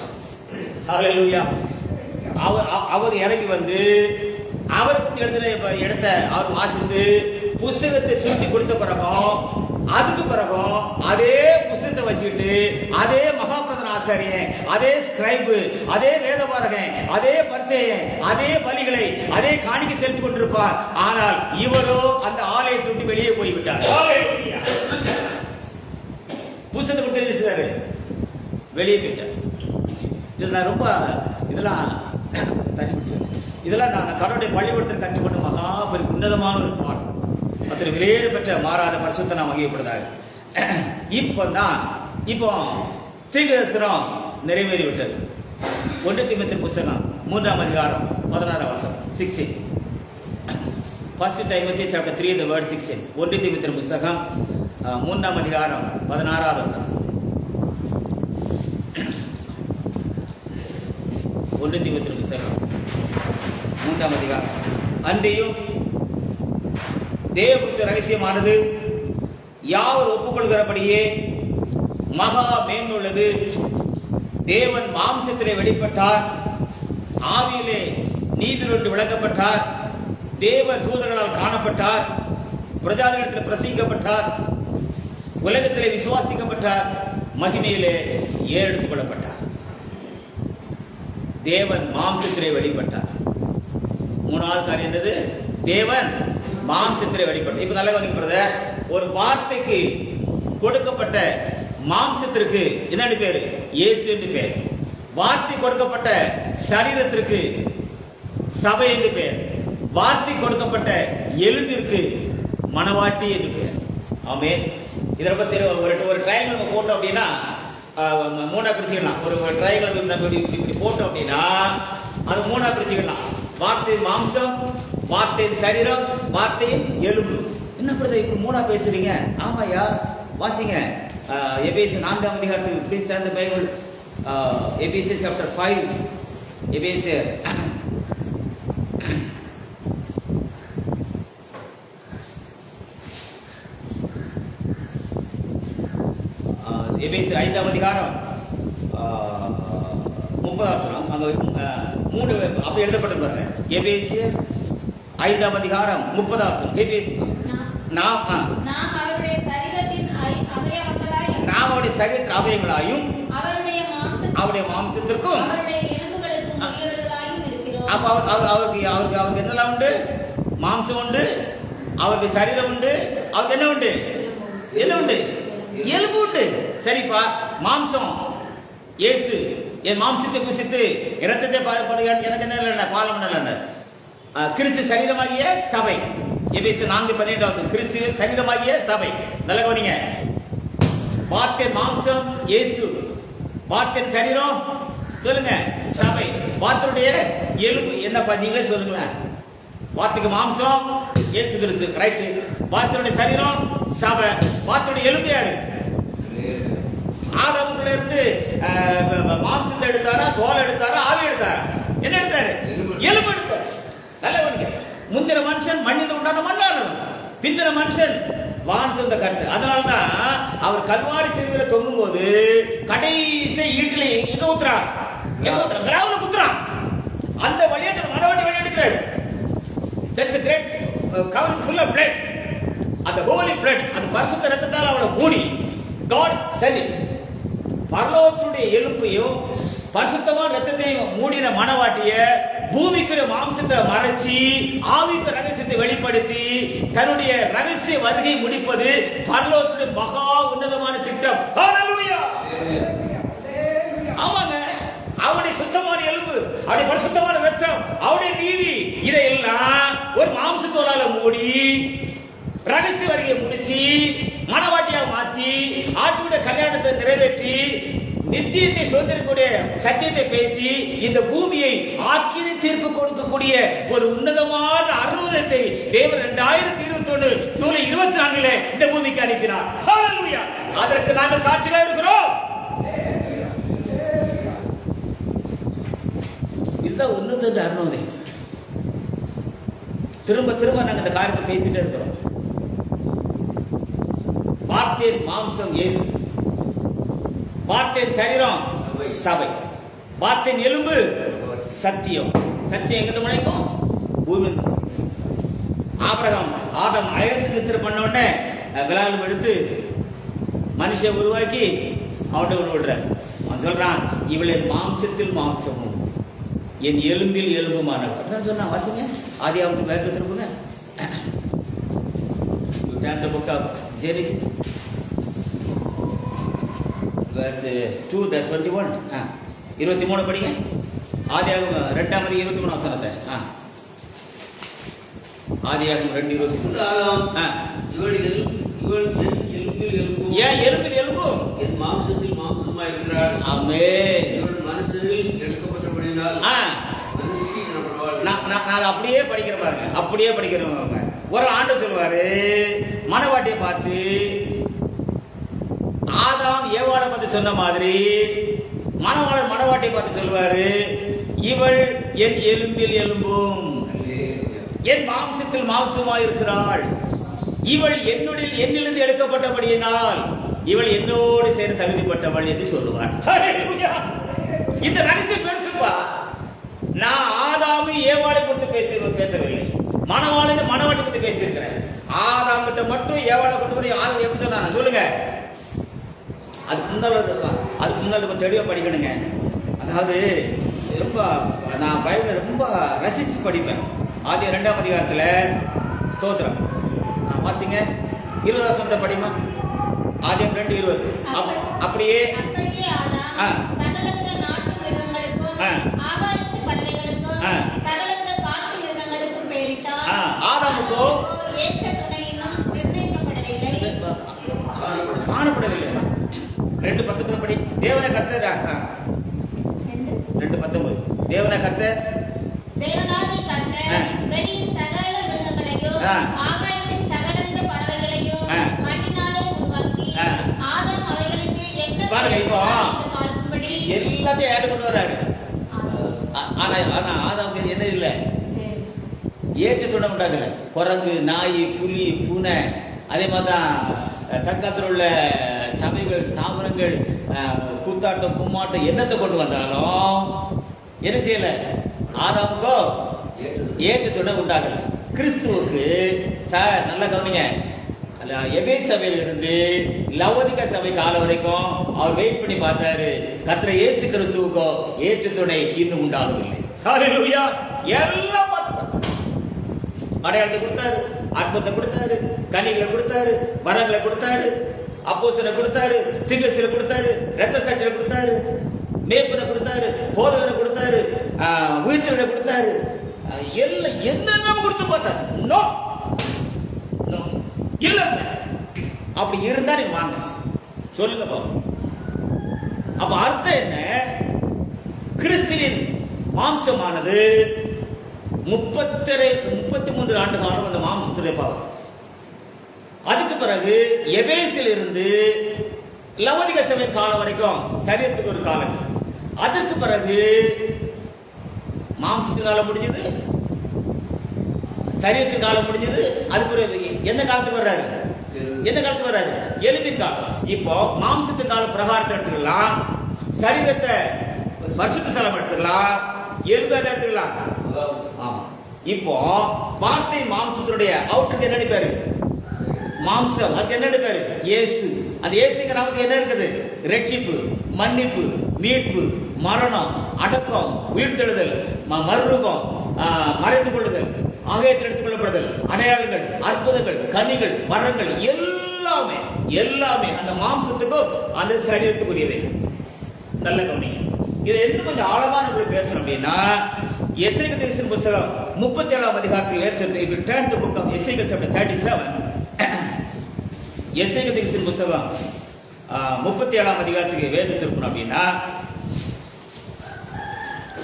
S1: ஹல்லேலூயா. அவர் இறங்கி வந்து அவருக்கு எழுதின இடத்தை அவர் வாசித்து புஸ்தகத்தை சுருட்டி கொடுத்த பிறகும், அதுக்கு பிறகும் அதே புஸ்தகத்தை வச்சுக்கிட்டு அதே மகாபிரதான ஆசாரியன், அதே ஸ்கிரைபு, அதே வேதபாரகன், அதே பரிசேயன், அதே பலிகளை, அதே காணிக்கை செலுத்திக் கொண்டிருப்பார். ஆனால் இவரோ அந்த ஆலயத்தை விட்டு வெளியே போய்விட்டார். புஸ்தகத்தை கொடுத்து வெளியே போயிட்டார். இது நான் ரொம்ப இதெல்லாம் தண்ணி பிடிச்சேன். இதெல்லாம் நான் கடவுளுடைய பள்ளிக்கூடத்தில் கற்றுக்கொண்டு மகா பெரிய உன்னதமான ஒரு பாடம். அத்தனை விலையேறு பெற்ற மாறாத பரிசுத்த நாம் வகைப்படுதாக. இப்போ தீர்க்கதரிசனம் நிறைவேறி விட்டது. 1 தீமோத்தேயு புத்தகம் 3ஆம் அதிகாரம் 16ஆம் வசனம் 16. First Timothy chapter 3 the word 16. 1 தீமோத்தேயு புத்தகம் 3ஆம் அதிகாரம் 16ஆம் வசனம். 1 தீமோத்தேயு புத்தகம் 3ஆம் அதிகாரம். அன்றியும் தேவபக்தி ரகசியமானது யாவர் ஒப்புக்கொள்கிறபடியே மகா மேன்மையுள்ளது. தேவன் மாம்சத்திலே வெளிப்பட்டார், ஆவியிலே நீதிலொன்று விளக்கப்பட்டார், தேவ தூதர்களால் காணப்பட்டார், பிரஜாதிகளிடத்தில் பிரசங்கிக்கப்பட்டார், உலகத்திலே விசுவாசிக்கப்பட்டார், மகிமையிலே ஏறெடுத்துக் கொள்ளப்பட்டார். தேவன் மாம்சத்திலே வெளிப்பட்டார். 3வது காரியம் என்னது? தேவன் மாம்சத்திலே வெளிப்பட்டார். இப்ப நல்லா கவனிக்கிறத, ஒரு வார்த்தைக்கு கொடுக்கப்பட்ட மாம்சத்திற்கு என்ன பேரு? இயேசு என்று பேர். வார்த்தை கொடுக்கப்பட்ட சரீரத்திற்கு சபை என்று பேர். வார்த்தை கொடுக்கப்பட்ட எலும்பிற்கு மனவாட்டி என்று பேர். ஆமென். இதை பத்தி ஒரு ட்ரையாங்கிள் நம்ம போட்டோம் அப்படின்னா 3ஆ பிரிச்சுக்கலாம். ஒரு ட்ரையாங்கிள் நம்ம இப்படி போட்டோம் அப்படின்னா அது 3ஆ பிரிச்சுக்கலாம். வார்த்தையின் மாம்சம், வார்த்தையின் சரீரம், வார்த்தையின் எலும்பு. என்ன பிரதர் இப்படி 3ஆ பேசுறீங்க? ஆமாயா, வாசிங்க. எபேசியர் 4ஆம் அதிகாரத்துக்கு ப்ளீஸ் டர்ன் தி பைபிள். எபேசியர் சாப்டர் 5. எபேசியர் எபேசியர் 5ஆம் அதிகாரம் 30ஆம் வசனம். அங்க 3 அப்படி எழுதப்பட்டு பாருங்க. எபேசியர் 5ஆம் அதிகாரம் 30ஆம் வசனம். எபேசியர் நாம் அவருடைய சரீரத்தின் அவயங்களாயும் அவருடைய மாம்சத்திற்கும் அப்ப அவருக்கு என்னெல்லாம் உண்டு? மாம்சம் உண்டு, அவருக்கு சரீரம் உண்டு, அவருக்கு என்ன உண்டு? என்ன உண்டு? எலும்பு உண்டு. சரிப்பா, மாம்சம் இயேசு என் மாம்சத்தை புசித்து இரத்தத்தை எனக்கு என்ன பாலம் என்ன? கிறிஸ்து சரீரமாகிய சபை. எபேசியர் 4:12 கிறிஸ்து சரீரமாகிய சபை. நல்ல கவனிங்க. வார்த்தை மாம்சம் இயேசு, வார்த்தை சரீரம் சொல்லுங்க சபை. வார்த்தையுடைய எலும்பு என்னப்பா நீங்களே சொல்லுங்களேன். வார்த்தைக்கு மாம்சம் இயேசு கிறிஸ்து, ரைட். வார்த்தையுடைய சரீரம் சபை. வார்த்தையுடைய எலும்பு யாரு? ஆதாமுக்குள்ள இருந்து மாம்சத்தை எடுத்தாரா, தோல் எடுத்தாரா, ஆவி எடுத்தாரா? என்ன எடுத்தாரு? எலும்பு எடுத்தாரு. நல்ல கவனிங்க. முந்தின மனுஷன் மண்ணில் உண்டான மண்ணானவன், பிந்தின மனுஷன் வாழ்ந்த கருத்து. அதனால்தான் அவர் கல்வாரி சிலுவையில தொங்கும் போது கடைசி ஈட்டில எங்க ஊத்துறான்? கிராவுல குத்துறான். அந்த வழியை மனவாட்டி வழி எடுக்கிறார். That's a great cover full of blood. அந்த holy blood, அந்த பரிசுத்த ரத்தத்தால் அவளை மூடி God sent it. பரலோகத்துடைய எலும்பையும் பரிசுத்தமான ரத்தத்தையும் மூடின மனவாட்டிய பூமிக்கு மாம்சத்தை மறைச்சி ஆவிக்கு ரகசியத்தை வெளிப்படுத்தி தன்னுடைய ரகசிய வருகை முடிப்பது பரலோகத்துடைய மகா உன்னதமான திட்டம். ஹalleluya. ஆமாங்க, அவருடைய சுத்தமான எலும்பு, அவருடைய பரிசுத்தமான ரத்தம், அவருடைய நீதி, இதையெல்லாம் ஒரு மாம்சத்தோலால மூடி ரகசிய வருகையை முடிச்சு மனவாட்டியா மாத்தி ஆட்டுடைய கல்யாணத்தை நிறைவேற்றி நித்தியத்தை சுதந்திரக்கூடிய சத்தியத்தை பேசி இந்த பூமியை ஆக்கினை தீர்ப்பு கொடுக்கக்கூடிய ஒரு உன்னதமான அற்புதத்தை தேவன் 2021 ஜூலை 24 இந்த பூமிக்கு அனுப்பினார். ஹalleluya. அதற்கு நாங்கள் சாட்சியாக இருக்கிறோம். இதுதான் உன்னதமான அற்புதம். திரும்ப திரும்ப நாங்கள் இந்த காரியத்தை பேசிட்டே இருக்கிறோம். வார்த்தையின் மாம்சம் இயேசு, வார்த்தையின் சரீரம் சபை, வார்த்தையின் எலும்பு சத்தியம். சத்தியம் எங்க முளைக்கும்? பூமி. ஆபிரகாம் ஆதம் அயர்ந்து திரு பண்ண உடனே விலாலம் எடுத்து மனுஷன் உருவாக்கி அவன் விடுற. அவன் சொல்றான், இவளின் மாம்சத்தில் மாம்சமும் என் எலும்பில் எலும்புமானவன் சொன்னான். வாசிங்க ஆதியாகமம் வேற திருப்புங்க. You turn the book of Genesis verse 2 the 21 23 படிங்க. ஆதியாகமம் 2ஆம் அதிகாரம் 23 வசனத்தை. ஆதியாகமம் 2:23.
S3: இவள் எலும்பில் எலும்பும்.
S1: ஏன் எலும்பில் எலும்பும்?
S3: என் மாம்சத்தில் மாம்சமாய் இருக்கிறாள்.
S1: ஆமென்.
S3: இவள் மனுஷனில் எடுக்கப்பட்டபடியால் மனுஷி எனப்படுவாள்.
S1: நான் அதை அப்படியே படிக்கிறேன் பாருங்க. அப்படியே படிக்கிறவங்க ஒரு ஆண்டு சொல்வாரு, மனவாட்டியை பார்த்து ஆதாம் ஏவாளை பார்த்து சொன்ன மாதிரி மணவாளர் மனவாட்டியை பார்த்து சொல்வாரு, இவள் என் எலும்பில் எலும்பும் என் மாம்சத்தில் மாம்சமாய் இருக்கிறாள். இவள் என்னிலிருந்து எடுக்கப்பட்டபடியினால் இவள் என்னோடு சேர தகுதிப்பட்டவள் என்று சொல்லுவார். இந்த ரகசியம் பெருசுப்பா. நான் ஆதாமு ஏவாளை குறித்து பேசவில்லை, மணவாளன் மணவாட்டி குறித்து பேசியிருக்கிறேன். ஆதாம் கிட்ட மட்டும் ஏவாளை கொண்டு ஆதாம் எப்படி சொன்னாங்க சொல்லுங்க. அதுக்கு முன்னால ரொம்ப தெளிவாக படிக்கணுங்க. அதாவது ரொம்ப நான் பைபிளை ரொம்ப ரசித்து படிப்பேன். ஆதியாகமம் 2ஆம் அதிகாரத்தில் ஸ்தோத்திரம் வாசிங்க. 20 வசனத்தை படிமா. ஆதியாகமம் 2:20. அப்படியே
S2: ஆதாம் சகலவித நாட்டு மிருகங்களுக்கும் ஆகாயத்து பறவைகளுக்கும் சகலவித காட்டு மிருகங்களுக்கும் பெயரிட்டான்.
S1: ஆதாமுக்கோ
S2: ஏற்ற துணை இன்னும் நிர்ணயிக்கப்படவில்லை,
S1: காணப்படவில்லை. 2:19 படி. தேவனை கர்த்தர் 2:19 தேவனை கர்த்தர்
S2: தேவனாகிய கர்த்தர் வெளியின் சகல மிருகங்களையும் ஆகாயத்தின் சகலவித பறவைகளையும் மண்ணினாலே உருவாக்கி ஆதாம் அவைகளுக்கு எந்த பார்க்கும்படி
S1: எல்லாத்தையும் ஆட் கொண்டு வர்றாரு. ஆனா ஆதாமுக்கு என்ன இல்லை, ஏற்று துணை உண்டாகல. குரங்கு, நாய், புலி, பூனை, அதே மாதிரிதான் தற்காலத்தில் உள்ள சபைகள், ஸ்தாபனங்கள், கூத்தாட்டம், கும்மாட்டம் என்னத்தை கொண்டு வந்தாலும் என்ன செய்யல, ஆதாமுக்கோ ஏற்று துணை உண்டாகல. கிறிஸ்துவுக்கு நல்லா கவனிங்க, எபேசு சபையில இருந்து லவோதிகா சபை காலம் வரைக்கும் அவர் வெயிட் பண்ணி பார்த்தாரு. கர்த்தர் இயேசு கிறிஸ்துவுக்கோ ஏற்று துணை இன்னும் உண்டாகவில்லை. ஹல்லேலூயா. எல்லாம் அடையாளத்தை கொடுத்தாரு, அற்புதத்தை கொடுத்தாரு, கனிகளை கொடுத்தாரு, வரங்களை கொடுத்தாரு, அப்போஸ்தலரை கொடுத்தாரு, தீர்க்கதரிசிகளை கொடுத்தாரு, இரத்த சாட்சிகளை கொடுத்தாரு, மேய்ப்பனை கொடுத்தாரு, போதகரை கொடுத்தாரு, உயிர்த்தெழுதலை கொடுத்தாரு, எல்லாம் என்னென்ன கொடுத்து பார்த்தாரு. நோ நோ இல்ல சார். அப்படி இருந்தா நீங்க வாங்க சொல்லுங்க பாப்போம். அப்ப அர்த்தம் என்ன? கிறிஸ்துவின் மாம்சமானது 33 ஆண்டு காலம் அந்த மாம்சத்துடைய பாவம். அதுக்கு பிறகு எபேசில் இருந்து லவோதிகா சபை காலம் வரைக்கும் சரீரத்துக்கு ஒரு காலம். அதற்கு பிறகு மாம்சத்து காலம் முடிஞ்சது, சரீரத்தின் காலம் முடிஞ்சது. அதுக்கு பிறகு என்ன காலத்துக்கு வர்றாரு? என்ன காலத்துக்கு வர்றாரு? எலும்பின் காலம். இப்போ மாம்சத்து காலம் பிரகாரத்தை எடுத்துக்கலாம், சரீரத்தை பரிசுத்த ஸ்தலம் எடுத்துக்கலாம், எலும்பை எடுத்துக்கலாம். ஆமா. இப்போ வார்த்தை மாம்சத்தினுடைய அவுட்டுக்கு என்ன பேரு? மாம்சம். அதுக்கு என்ன பேரு? இயேசு. அந்த இயேசுங்கிற நாமத்துக்கு என்ன இருக்குது? ரட்சிப்பு, மன்னிப்பு, மீட்பு, மரணம், அடக்கம், உயிர்த்தெழுதல், மறுரூபம், மறைந்து கொள்ளுதல், ஆகாயத்தில் எடுத்துக் கொள்ளப்படுதல், அடையாளங்கள், அற்புதங்கள், கனிகள், வரங்கள் எல்லாமே எல்லாமே அந்த மாம்சத்துக்கும் அந்த சரீரத்துக்குரியவை. நல்ல கவனிங்க. இதை என்ன கொஞ்சம் ஆழமா நம்ம பேசணும் அப்படின்னா, எசேக்கியேல் தீர்க்கதரிசியின் புத்தகம் 37ஆம் அதிகாரத்தில் turn to book of Ezekiel chapter 37. எசேக்கியேல் தீர்க்கதரிசியின் புத்தகம் 37ஆம் அதிகாரத்துக்கு வேதம் திருப்பணும் அப்படின்னா,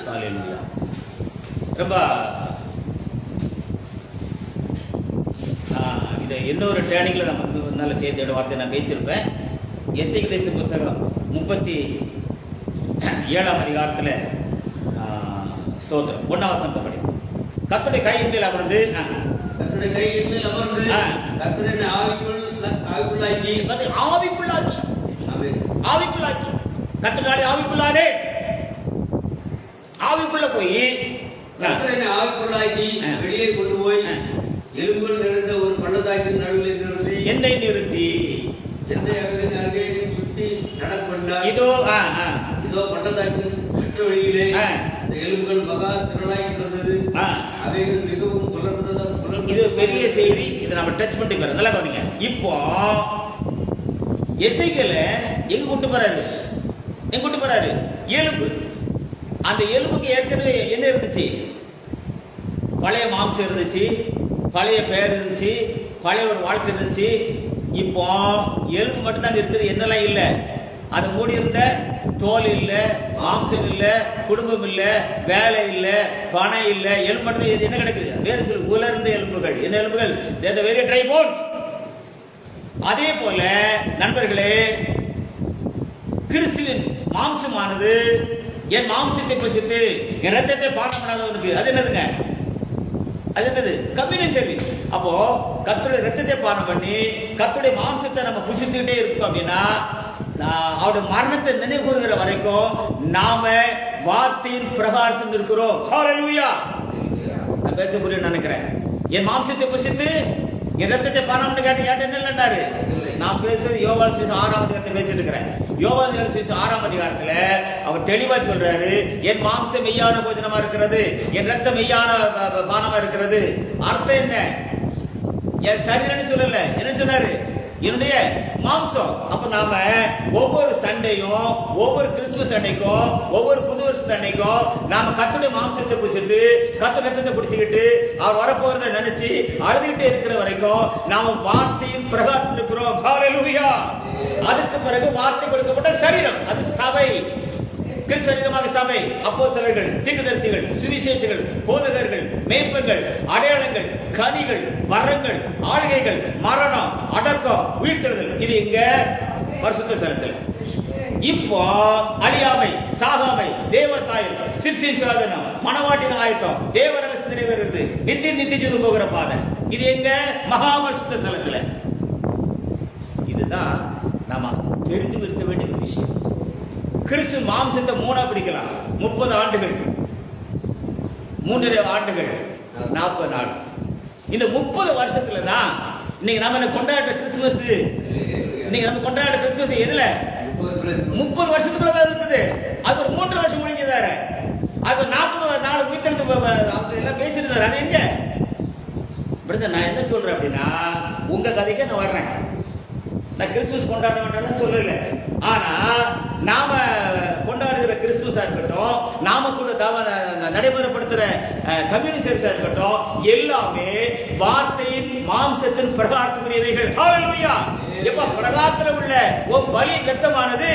S1: ஹல்லேலூயா, ரொம்ப இதை இன்னொரு ட்ரைனிங்ல நம்ம நல்ல செய்தியோட வார்த்தை நான் பேசியிருப்பேன். எசேக்கியேல் தீர்க்கதரிசியின் புத்தகம் 37ஆம் அதிகாரத்தில் ஸ்தோத்திரம் 1ஆம் வசனத்தை படி. கர்த்தருடைய கையின் மேல் அமர்ந்து,
S3: கர்த்தருடைய கையின் மேல் அமர்ந்து, கர்த்தரை ஆவிக்குள்ளாக்கி,
S1: ஆவிக்குள்ளாக்கி,
S3: ஆமென்,
S1: ஆவிக்குள்ளாக்கி, கர்த்தராலே ஆவிக்குள்ளானே, ஆவிக்குள்ள போய்
S3: கர்த்தரை ஆவிக்குள்ளாக்கி வெளியே கொண்டு போய் எலும்புகள் நிறைந்த ஒரு பள்ளத்தாக்கின் நடுவில் நிறுத்தி,
S1: என்னை நிறுத்தி,
S3: என்னை அவர்களின் அருகே சுற்றி நடக்கொண்டார்.
S1: இதோ
S3: பள்ளத்தாக்கின் சுற்ற வழியிலே எலும்புகள் மகா திரளாய் இருந்தது, அவைகள் மிகவும் புலர்ந்தது.
S1: இது பெரிய செய்தி. இதை நம்ம டச் பண்ணி பாருங்க, நல்லா கவனிங்க. இப்போ எசேக்கியேலை எங்க கொண்டு போறாரு? எங்க கூட்டு போறாரு? எலும்பு. அந்த எலும்புக்கு ஏற்கனவே என்ன இருந்துச்சு? பழைய மாம்சம் இருந்துச்சு, பழைய பெயர் இருந்துச்சு, பழைய ஒரு வாழ்க்கை இருந்துச்சு. இப்போ எலும்பு மட்டும் தான் இருக்குது, என்னெல்லாம் இல்லை. அது மூடி இருந்த தோல் இல்ல, மாம்சம் இல்ல, குடும்பம் இல்ல, வேலை இல்ல, பணம் இல்ல, எலும்பு மட்டும் என்ன கிடைக்குது? வேறு சொல்லு, உலர்ந்த எலும்புகள். என்ன எலும்புகள்? Very dry bones. அதே போல நண்பர்களே, கிறிஸ்துவின் மாம்சமானது என் மாம்சத்தை பசித்து என் ரத்தத்தை பானம் பண்ணாதவனுக்கு அது என்னதுங்க? அது என்னது? Communion service. அப்போ கர்த்தருடைய ரத்தத்தை பானம் பண்ணி கர்த்தருடைய மாம்சத்தை நம்ம புசித்துக்கிட்டே இருக்கோம் அப்படின்னா, அவருடைய மரணத்தை நினைவு கூறுகிற வரைக்கும் நாம வார்த்தையின் பிரகாரத்தில் இருக்கிறோம். ஹல்லேலூயா. நான் பேச புரியும் நினைக்கிறேன். என் மாம்சத்தை புசித்து என் ரத்தத்தை பானம் பண்ணி கேட்ட என்ன இல்லைன்னாரு? நான் பேசுறது யோவான் சுவிசேஷம் 6ஆம் அதிகாரத்தை பேசிட்டு இருக்கிறேன். யோவான் சுவிசேஷம் 6ஆம் அதிகாரத்துல அவர் தெளிவா சொல்றாரு, என் மாம்சம் மெய்யான போஜனமா இருக்கிறது, என் ரத்தம் மெய்யான பானமா இருக்கிறது. அர்த்தம் என்ன? என் சரீரம்னு சொல்லல, என்ன சொன்னாரு? என்னுடைய மாம்சம். அப்ப நாம ஒவ்வொரு சண்டையும், ஒவ்வொரு கிறிஸ்துவ சண்டைக்கும், ஒவ்வொரு புது வருஷ சண்டைக்கும் நாம கர்த்தருடைய மாம்சத்தை புசித்து கர்த்தர் ரத்தத்தை குடிச்சுக்கிட்டு அவர் வரப்போறதை நினைச்சு அழுதுகிட்டே இருக்கிற வரைக்கும் நாம வார்த்தையின் பிரகாரத்தில் இருக்கிறோம். ஹல்லேலூயா. அதுக்கு பிறகு வார்த்தை கொடுக்கப்பட்ட சரீரம், அது சபை. கிறிஸ்தவமாக சபை, அப்போஸ்தலர்கள், தீர்க்கதரிசிகள், சுவிசேஷகர்கள், போதகர்கள், மேய்ப்பர்கள், அடையாளங்கள், கனிகள், வரங்கள், ஆளுகைகள், மரணம், அடக்கம், உயிர்த்தெழுதல். இது எங்க? பரிசுத்த ஸ்தலத்தில். இப்போ அழியாமை, சாகாமை, தேவசாயம், சிற்சின் சுவாதனம், மனவாட்டின் ஆயத்தம், தேவரகச நிறைவேறுது, நித்திய ஜீவன் போகிற பாதை. இது எங்க? மகா பரிசுத்த ஸ்தலத்தில். இதுதான் நாம தெரிந்து இருக்க வேண்டிய விஷயம். கிறிஸ்து மாம்சத்தை 3ஆ பிரிக்கலாம். 30 ஆண்டுகள், 3.5 ஆண்டுகள், 40 நாள். இந்த 30 வருஷத்துல தான் இன்னைக்கு நம்ம கொண்டாடுற கிறிஸ்துமஸ். இன்னைக்கு நம்ம கொண்டாடுற கிறிஸ்துமஸ் எதுல? 30 வருஷத்துக்குள்ள தான் இருக்குது. அது ஒரு 3 வருஷம் முடிஞ்சதாரு. அது 40 நாள் உயிர்த்தெழுந்து எல்லாம் பேசியிருந்தாரு. அது எங்க? பிரதர், நான் என்ன சொல்றேன் அப்படின்னா, உங்க கதைக்கு நான் வர்றேன். நான் கிறிஸ்துமஸ் கொண்டாட வேண்டாம்னு சொல்லல. ஆனா நாம கொண்டாடுகிற கிறிஸ்துமஸா இருக்கட்டும், நாம கூட நடைமுறைப்படுத்துற கம்யூனிட்டி சர்வீஸா இருக்கட்டும், எல்லாமே வார்த்தையின் மாம்சத்தின் பிரகாரத்துக்குரியவைகள். ஹல்லேலூயா. எப்ப பிரகாரத்துல உள்ள ஒரு பலி ரத்தமானது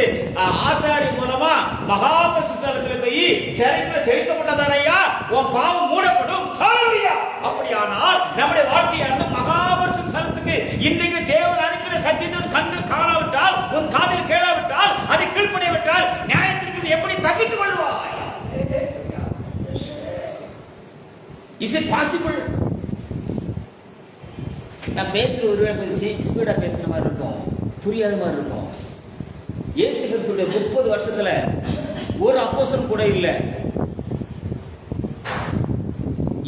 S1: ஆசாரி மூலமா மகா பரிசுத்தலத்துல போய் திரைக்குள்ள தெளிக்கப்பட்டதானையா உன் பாவம் மூடப்படும். ஹல்லேலூயா. அப்படியானால் நம்முடைய வாழ்க்கையானது மகா பரிசுத்தலத்துக்கு இன்றைக்கு தேவன் அனுப்பின சத்தியத்தை கண்ணு காணாவிட்டால், உன் காதில் கேளாவிட்டால், அதை கீழ்ப்படியாவிட்டால் நியாயத்திற்கு எப்படி தப்பித்துக் கொள்வாய்? Is it possible? நான் பேசுற ஒருவேளை ஸ்பீடா பேசுற மாதிரி இருக்கும், புரியாத மாதிரி இருக்கும். இயேசு கிறிஸ்துடைய 30 வருஷத்துல ஒரு அப்போஸ்தலன் கூட இல்ல.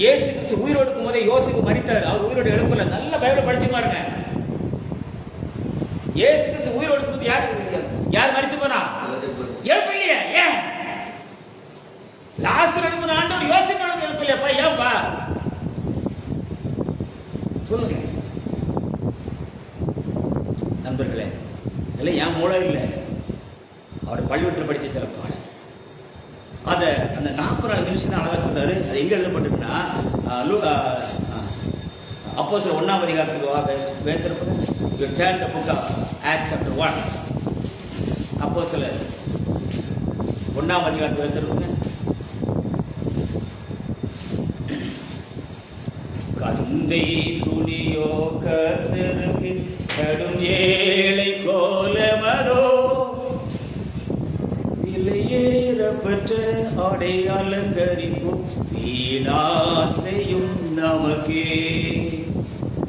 S1: இயேசு கிறிஸ்து உயிரோடு இருக்கும் போதே யோசேப்பு மரித்தார். அவர் உயிரோடு எழுப்பல. நல்ல பைபிளை படிச்சு பாருங்க. இயேசு கிறிஸ்து உயிரோடு இருக்கும்போது யார் மரித்து போனா? எழுப்பலையே. ஏன்? லாசர் எழுப்பின ஆண்டவர் யோசேப்பு எழுப்பலையப்பா. ஏன்பா சொல்லுங்க நண்பர்களே. இதுல என் மூளை இல்லை, அவர் பள்ளிக்கூடத்தில் படிச்ச சில பாடம். அந்த 40 நிமிஷம் அழகா சொல்றாரு. அது எங்க எழுதப்பட்டிருக்குன்னா, அப்போஸ்தலர் 1ஆம் அதிகாரத்துக்கு வேண்டியிருப்பது. You turn the book of Acts chapter 1. அப்போஸ்தலர் 1ஆம் அதிகாரத்துக்கு வேண்டியிருப்பது. கந்தை துணியோ கர்த்தருக்கு கடும் ஏழை கோலமதோ, விலையேறப்பட்ட ஆடை அலங்கரிப்போம், வீணாசையும் நமக்கே,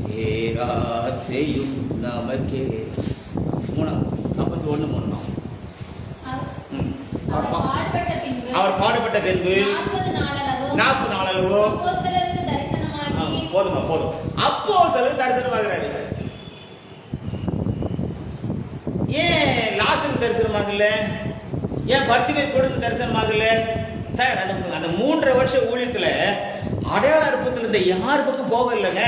S1: பேராசையும் நமக்கே. 1:3 அவர் பாடுபட்ட பின்பு 40 நாளளவோ போதும் அப்போஸ்தலருக்கு தரிசனமாகிறாரு. ஏன் லாசருக்கு தரிசனமாகல? ஏன் பர்த்திமை கொடுத்து தரிசனமாகல? சார், அந்த 3.5 வருஷ ஊழியத்துல அடையாள அற்புதத்துல இந்த யார் பக்கம் போக இல்லைங்க.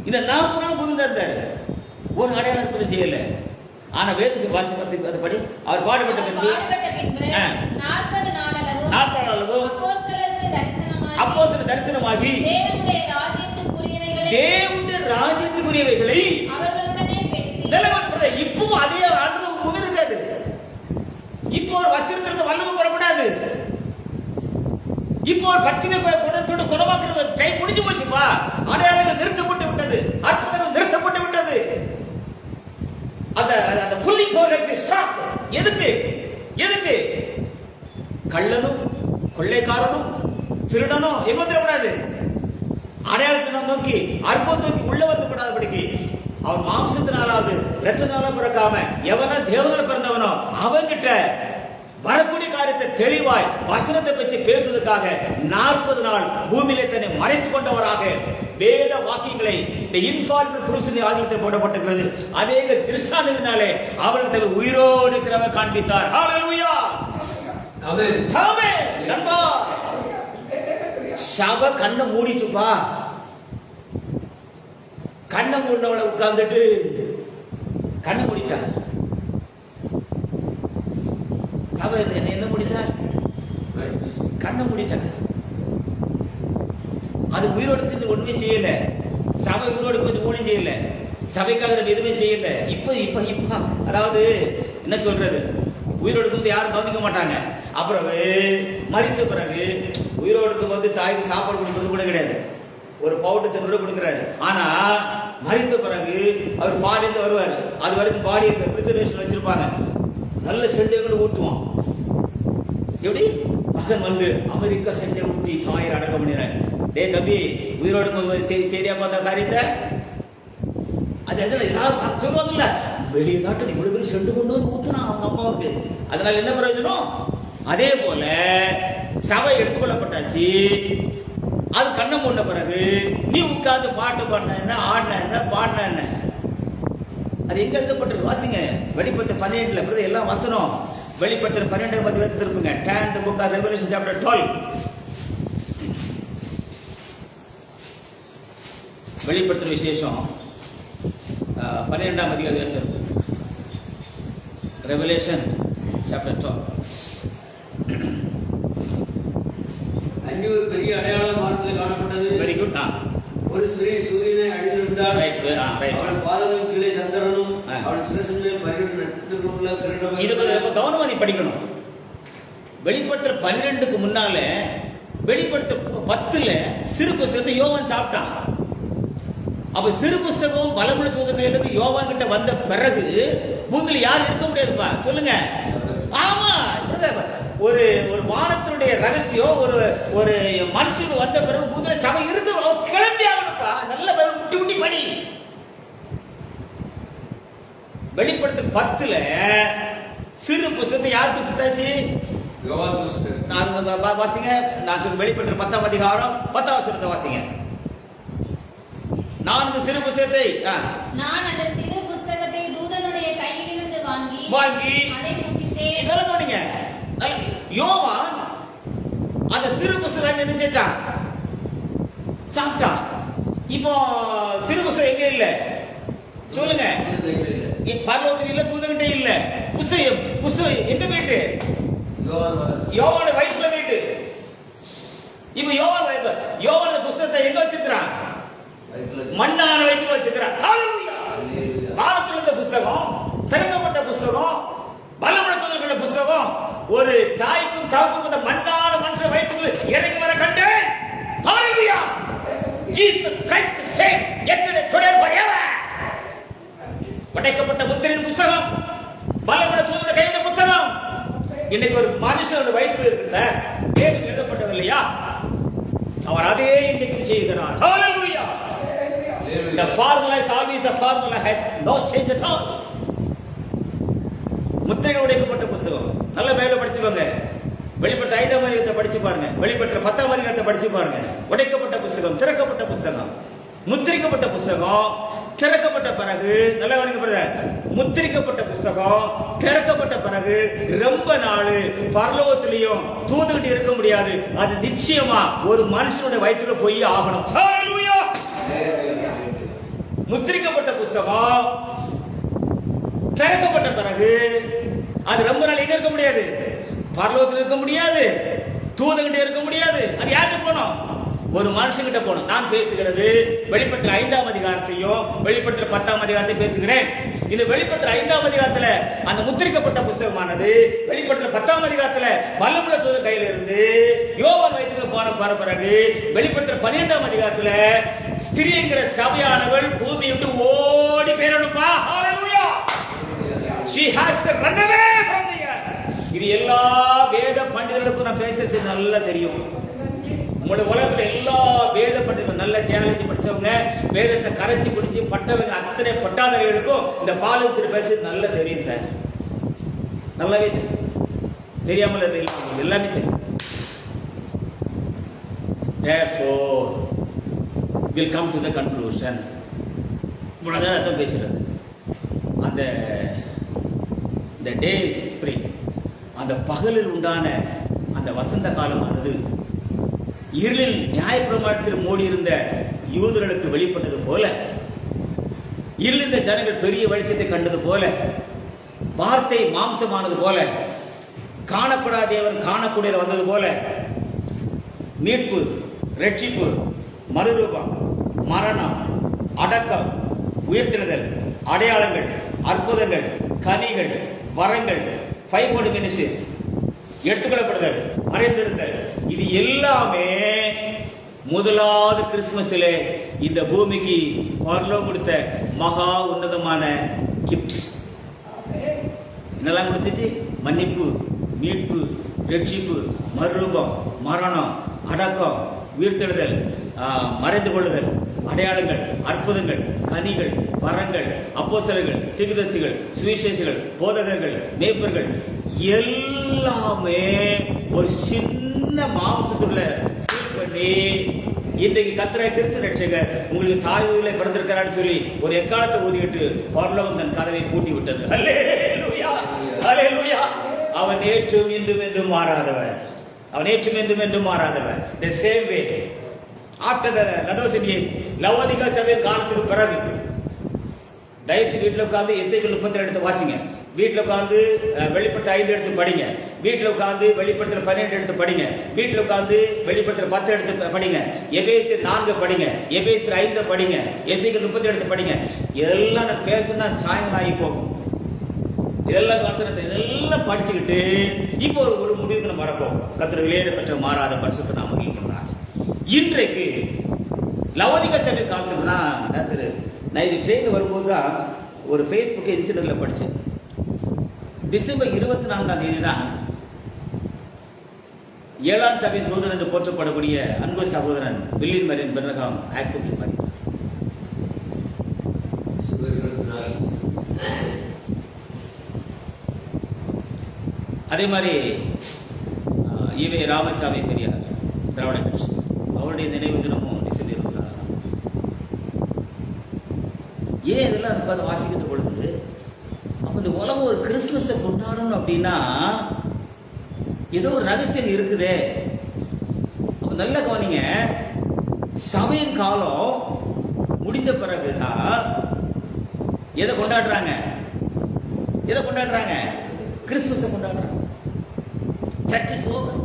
S1: இந்த 40 நாள் பூமியில இருந்தாரு, ஒரு அடையாள அற்புதம் செய்யல. ஆனா வேறு வாசிப்பத்துக்கு அது படி அவர் பாடுபட்ட பின்பு
S2: பாடுபட்ட பின்பு 40 நாளளவும்
S1: 40 நாளளவும் அப்போஸ்தலருக்கு தரிசனமாகி தேவனுடைய ராஜ்யத்துக்குரியவைகளை
S2: அவர்களுடனே பேசி
S1: நிலவரப்படுத்த. இப்பவும் அதே ஆண்டு முகம் இருக்காது. இப்போ ஒரு வஸ்திரத்திலிருந்து வல்லமை பெறக்கூடாது. இப்போ ஒரு பற்றின குணத்தோடு குணமாக்குறது கை முடிஞ்சு போச்சுப்பா. அடையாளங்கள் நிறுத்தப்பட்டு விட்டது, அற்புதங்கள் நிறுத்தப்பட்டு விட்டது. அந்த புல்லிங் ப்ரோக்ரஸ் ஸ்டாப். எதுக்கு கள்ளனும் கொள்ளைக்காரனும் திருடனும் எங்க வந்துடக்கூடாது. அடையாளத்தை நோக்கி அற்புதம் நோக்கி உள்ள வந்துவிடாதபடிக்கு அவன் மாம்சத்தினாலாவது ரத்தத்தினால பிறக்காம எவனா தேவனால பிறந்தவனோ அவங்கிட்ட வரக்கூடிய காரியத்தை தெளிவாய் வசனத்தை வச்சு பேசுவதற்காக 40 நாள் பூமியிலே தன்னை மறைத்துக் கொண்டவராக வேத வாக்கியங்களை இன்ஃபார்மல் ப்ரூஃப்ஸ் ஆங்கிலத்தில் போடப்பட்டிருக்கிறது. அநேக திருஷ்டாந்தங்களினாலே அவர்களுக்கு உயிரோடு இருக்கிறவர் காண்பித்தார். ஹalleluya,
S3: ஆமென்,
S1: ஆமென். நண்பா, சப கண்ணை மூடிட்டுப்பா. கண்ணை மூடினவளை உட்கார்ந்துட்டு கண்ணை மூடிட்டா. சபை என்ன முடிச்சா? கண்ணை முடிச்சா. அது உயிரோடு ஒண்ணுமே செய்யல. சபை உயிரோடு கொஞ்சம் ஒண்ணும் செய்யல. சபைக்காக எதுவுமே செய்யல. இப்ப அதாவது என்ன சொல்றது, உயிரோடு யாரும் கவனிக்க மாட்டாங்க. அப்புறம் மறித்த பிறகு உயிரோடு இருக்கும்போது தாய்க்கு சாப்பாடு கொடுக்கறது கூட கிடையாது. ஒரு பவுடர் சென்று கொடுக்குறாரு. ஆனா மறித்த பிறகு அவர் ஃபாரின் வருவார். அது வரைக்கும் பாடி பிரிசர்வேஷன் வச்சிருப்பாங்க. நல்ல செண்டைகள் ஊற்றுவான். எப்படி மகன் வந்து அமெரிக்கா செண்டை ஊற்றி தாயர் அடக்கம் பண்ணிடுறாரு. டே தம்பி, உயிரோடு செய்தியா பார்த்த காரியத்தை அது ஏதாவது சொல்லுவாங்கல்ல, வெளியே நாட்டு இவ்வளவு பேர் செண்டு கொண்டு வந்து ஊத்துனா அவங்க அம்மாவுக்கு. அதனால என்ன பிரயோஜனம்? அதே போல சபை எடுத்துக்கொள்ளப்பட்டாச்சு. அது கண்ணை மூடின பிறகு நீ உட்கார்ந்து பாட்டு பாடின என்ன, ஆடின என்ன, பாடின என்ன, அது எங்க எழுதப்பட்டிருக்கு வாசிங்க. வெளிப்படுத்தல் 12 எல்லாம் வசனம். வெளிப்படுத்தல் 12 திருப்புங்க. Turn to book of Revelation chapter 12. வெளிப்படுத்தல் விசேஷம் 12ஆம் அதிகாரத்தில் Revelation chapter 12.
S3: அங்கே ஒரு பெரிய அடையாளம் வானத்தில் காணப்பட்டது.
S1: Very good.
S3: ஒரு ஸ்திரீ சூரியனை அணிந்திருந்தாள்.
S1: ரைட்.
S3: பாதங்களின் கீழே சந்திரனும் அவள் சிரசின் மேல் 12 நட்சத்திரங்களும் உள்ள கிரீடம்.
S1: இது கவனமா நீ படிக்கணும். வெளிப்படுத்தல் 12க்கு முன்னால வெளிப்படுத்தல் 10ல சிறு புஸ்தகத்தை யோவான் சாப்பிட்டான். அப்ப சிறு புஸ்தகம் பலமுள்ள தூதனிலிருந்து யோவான் கிட்ட வந்த பிறகு பூமியில யாரும் இருக்க முடியாதுப்பா. சொல்லுங்க. ஆமா, ஒரு வானத்தினுடைய ரகசியம் ஒரு மனுஷன் வந்த பிறகு பூமியில சபை இருந்து கிளம்பி ஆகணும்ப்பா. நல்ல முட்டி முட்டி படி. வெளிப்படுத்தல் 10ல சிறு புஸ்தகத்தை யார் புஸ்தகத்தாச்சு?
S3: யோவான் புஸ்தகம்.
S1: வாசிங்க. நான் சொல்ல வெளிப்படுத்தல் 10ஆம் அதிகாரம் 10ஆம் வசனத்தை வாசிங்க. நான் இந்த சிறு புஸ்தகத்தை
S2: நான் அந்த சிறு புஸ்தகத்தை தூதனுடைய கையிலிருந்து வாங்கி அதை புசித்தேன்.
S1: இதெல்லாம் கவனிங்க. யோவான் அந்த சிறு புஸ்தகம் என்ன செஞ்சான்? சாப்பிட்டான். இப்போ சிறு புஸ்தகம் எங்க இல்ல? சொல்லுங்க. பரலோகத்தில் இல்ல, தூதன்கிட்ட இல்ல. புஸ்தகம் எங்க போயிட்டு? யோவான வயிற்றுல போயிட்டு. இப்ப யோவான் புஸ்தகத்தை எங்க வச்சிருக்கிறான்? மண்ணான வயிற்றுல வச்சிருக்கிறான். வானத்தில் இருந்த புஸ்தகம், திறக்கப்பட்ட புஸ்தகம், பலமுள்ள புஸ்தகம் ஒரு தாய்க்கும் தாய்க்கும் அந்த மண்ணான மனுஷன் வயிற்றுக்குள்ள இறங்கி வர கண்டேன். ஹalleluya, Jesus Christ the same yesterday today forever. படைக்கப்பட்ட முத்திரையின் புஸ்தகம், பலமுள்ள தூதனுடைய கையில புத்தகம். இன்னைக்கு ஒரு மனுஷன் வயிற்றுல இருக்கு சார், பேர் எழுதப்பட்டதில்லையா? அவர் அதே இன்னைக்கு செய்கிறார். ஹalleluya. The formula is always a formula, has no change at all. முத்திரைகள் உடைக்கப்பட்ட புஸ்தகம் நல்ல மேல படிச்சுக்கோங்க. வெளிப்படுத்தல் 5ஆம் அதிகாரத்தை படிச்சு பாருங்க. வெளிப்படுத்தல் 10ஆம் அதிகாரத்தை படிச்சு பாருங்க. உடைக்கப்பட்ட புஸ்தகம், திறக்கப்பட்ட புஸ்தகம், முத்திரிக்கப்பட்ட புஸ்தகம், திறக்கப்பட்ட பிறகு நல்ல கவனிங்க. முத்திரிக்கப்பட்ட புஸ்தகம் திறக்கப்பட்ட பிறகு ரொம்ப நாள் பரலோகத்திலையும் தூதுகிட்டு இருக்க முடியாது. அது நிச்சயமா ஒரு மனுஷனுடைய வயிற்றுல போய் ஆகணும். ஹalleluya. முத்திரிக்கப்பட்ட புஸ்தகம் திறக்கப்பட்ட பிறகு அது ரொம்ப நாள் எங்க இருக்க முடியாது, பரலோகத்தில் இருக்க முடியாது, தூதகிட்ட இருக்க முடியாது. அது யார்கிட்ட போனோம்? ஒரு மனுஷங்கிட்ட போனோம். நான் பேசுகிறது வெளிப்படுத்தல் 5ஆம் அதிகாரத்தையும் வெளிப்படுத்தல் 10ஆம் அதிகாரத்தையும் பேசுகிறேன். இந்த வெளிப்படுத்தல் 5ஆம் அதிகாரத்துல அந்த முத்திரிக்கப்பட்ட புஸ்தகமானது வெளிப்படுத்தல் 10ஆம் அதிகாரத்துல வல்லமுள்ள தூதர் கையில இருந்து யோவான் வயிற்றுல போன பிறகு வெளிப்படுத்தல் 12ஆம் அதிகாரத்துல ஸ்திரீங்கிற சபையானவள் பூமியை விட்டு ஓடி போயிடணும்பா. ஹalleluya. She has to run away from the earth. இது எல்லா வேத பண்டிதர்களுக்கும் நான் பேசுறது நல்லா தெரியும். உங்களுடைய உலகத்துல எல்லா வேத பண்டிதர்கள் நல்ல தியாலஜி படிச்சவங்க, வேதத்தை கரைச்சி குடிச்சு பட்டவங்க அத்தனை பட்டாதாரிகளுக்கும் இந்த பாலும் சிறு பேசுறது நல்லா தெரியும் சார். நல்லாவே தெரியும். தெரியாமல் எல்லாமே தெரியும். Therefore we'll come to the conclusion. இவ்வளவுதான் அர்த்தம் பேசுறது. அந்த டே ஸ்பிரிங், அந்த பகலில் உண்டான அந்த வசந்த காலமானது இருளில் நியாயப்பிரமாணத்தில் மூடி இருந்த யூதர்களுக்கு வெளிப்பட்டது போல, இருளிந்த ஜனங்கள் பெரிய வெளிச்சத்தை கண்டது போல, வார்த்தை மாம்சமானது போல, காணப்படாதேவன் காணக்கூடிய வந்தது போல, மீட்பு, ரட்சிப்பு, மறுரூபம், மரணம், அடக்கம், உயிர்த்தெழுதல், அடையாளங்கள், அற்புதங்கள், கனிகள், வரங்கள், 5 மினிஸ்ட்ரிஸ், எடுத்துக்கொள்ளப்படுதல், மறைந்திருந்தல், இது எல்லாமே முதலாவது கிறிஸ்துமஸிலே இந்த பூமிக்கு பரலோகம் கொடுத்த மகா உன்னதமான கிஃப்ட். என்னெல்லாம் கொடுத்துச்சு? மன்னிப்பு, மீட்பு, ரட்சிப்பு, மறுரூபம், மரணம், அடக்கம், உயிர்த்தெழுதல், மறைந்து கொள்ளுதல், அடையாளங்கள், அற்புதங்கள், கனிகள், வரங்கள், அப்போஸ்தலர்கள், தீர்க்கதரிசிகள், சுவிசேஷகர்கள், போதகர்கள், மேய்ப்பர்கள், எல்லாமே ஒரு சின்ன மாம்சத்துள்ள சீல் பண்ணி இன்றைக்கு கர்த்தராகிய கிறிஸ்து ரட்சகர் உங்களுக்கு தாய்விலே பிறந்திருக்கிறான்னு சொல்லி ஒரு எக்காலத்தை ஊதிட்டு பரலோகம் தன் கதவை பூட்டி விட்டது. அல்லேலூயா, அல்லேலூயா. அவன் நேற்றும் இன்றும் என்றும் மாறாதவர். அவன் நேற்றும் என்றும் என்றும் மாறாதவர். The same way after the Laodicean age, லவோதிகா சபை காலத்துக்கு பிறகு தயவுசெய்து வீட்டில் உட்காந்து எசேக்கியேல் 32 எடுத்து வாசிங்க. வீட்டில் உட்காந்து வெளிப்படுத்தல் 5 எடுத்து படிங்க. வீட்டில் உட்காந்து வெளிப்படுத்தல் 12 எடுத்து படிங்க. வீட்டில் உட்காந்து வெளிப்படுத்தல் 10 எடுத்து படிங்க. எபேசியர் 4 படிங்க. எபேசியர் 5 படிங்க. எசேக்கியேல் 32 எடுத்து படிங்க. இதெல்லாம் நான் பேசுனா சாயங்காலம் ஆகி போகும். இதெல்லாம் வசனத்தை இதெல்லாம் படிச்சுக்கிட்டு இப்போ ஒரு முடிவுக்கு நம்ம வரப்போம். கர்த்தர் விலையேற பெற்ற மாறாத பரிசுத்த நாமம் இருக்கிறார். இன்றைக்கு லவோதிகா சபை காலத்துக்குன்னா நான் இது ட்ரெயின் வரும்போது தான் ஒரு ஃபேஸ்புக் இன்சிடென்ட்ல படித்தேன். டிசம்பர் 24ஆம் தேதி தான் 7ஆம் சபையின் தூதன் என்று போற்றப்படக்கூடிய அன்பு சகோதரன் வில்லியம் மரியன் பெர்னகாம் ஆக்சிடென்ட் மரித்தார். அதே மாதிரி ஈவே ராமசாமி பெரியார் திராவிட கட்சி, அவருடைய நினைவு தினமும் டிசம்பர் 24. ஏன் இதெல்லாம் உட்காந்து வாசிக்கிற பொழுது அப்ப இந்த உலகம் ஒரு கிறிஸ்துமஸை கொண்டாடணும் அப்படின்னா ஏதோ ஒரு ரகசியம் இருக்குதே. அப்ப நல்ல கவனிங்க, சபையின் காலம் முடிந்த பிறகுதான் எதை கொண்டாடுறாங்க? எதை கொண்டாடுறாங்க? கிறிஸ்துமஸை கொண்டாடுறாங்க. Search is over.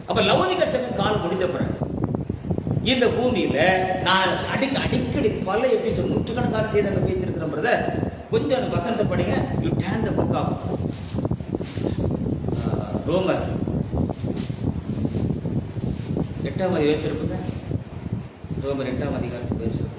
S1: அப்ப லவோதிகா சபை காலம் முடிந்த பிறகு இந்த பூமியில நான் அடிக்கடி பல எபிசோட் நூற்றுக்கணக்கான செய்தி பேசியிருக்கிறேன் பிரதர். கொஞ்சம் அந்த வசனத்தை படிங்க. You then the book of ரோமர் 8ஆம் அதிகாரத்தில் இருக்குங்க. ரோமர் 8ஆம் அதிகாரத்தில் பேசுறது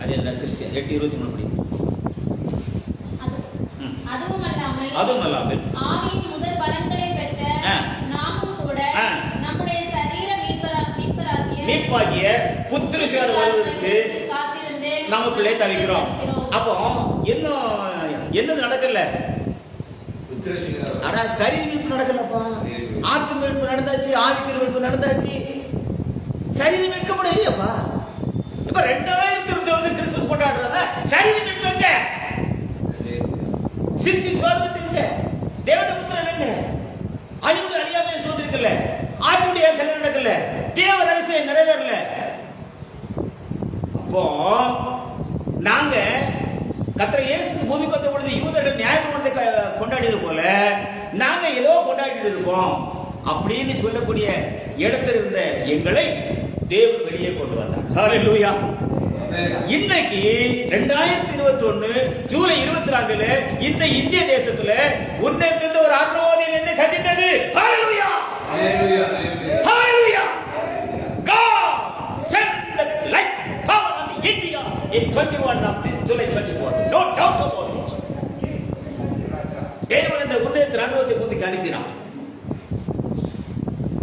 S1: அது என்ன? 8:23 படி. அதுவும் அல்லாமல்
S2: ஆவியின் முதல் பலன்களை பெற்ற நாமும் கூட நம்முடைய சரீர மீட்பாகிய
S1: புத்திரசுகாரம் வருவதற்கு நமக்குள்ளே தவிக்கிறோம். அப்போ என்னது நடக்கல? ஆனா சரீர மீட்பு நடக்கலப்பா. ஆத்ம மீட்பு நடந்தாச்சு, ஆவிக்கிற மீட்பு நடந்தாச்சு, சரீர மீட்க முடியலையப்பா. இப்ப 2021 கிறிஸ்துமஸ் கொண்டாடுறத சரீர மீட்பு எங்க? சிறுசி சுவாதத்துக்கு தேவனுடைய புத்திரனுங்க அழிவு அறியாமை சோதரிக்கல, ஆட்டுடைய கல்யாணம் நடக்கல, தேவ ரகசியம் நிறைவேறல. அப்போ நாங்க கர்த்தர் இயேசு பூமிக்கு வந்த பொழுது யூதர்கள் நியாயப்பிரமாணத்தை கொண்டாடியது போல நாங்க ஏதோ கொண்டாடிட்டு இருக்கோம் அப்படின்னு சொல்லக்கூடிய இடத்துல இருந்த எங்களை தேவன் வெளியே கொண்டு வந்தார். ஹல்லேலூயா. இன்னைக்கு 2021 ஜூலை 24 இந்த இந்திய தேசத்துல உன்னதத்திலிருந்து ஒரு அருணோதயம் என்னை சந்தித்தது. ஹல்லேலூயா,
S3: ஹல்லேலூயா,
S1: ஹல்லேலூயா. God sent the light power on India in 21 of July 24. No doubt about it. தேவன் இந்த உன்னதத்தின் அருணோதயத்தை பூமிக்கு அனுப்பினார்.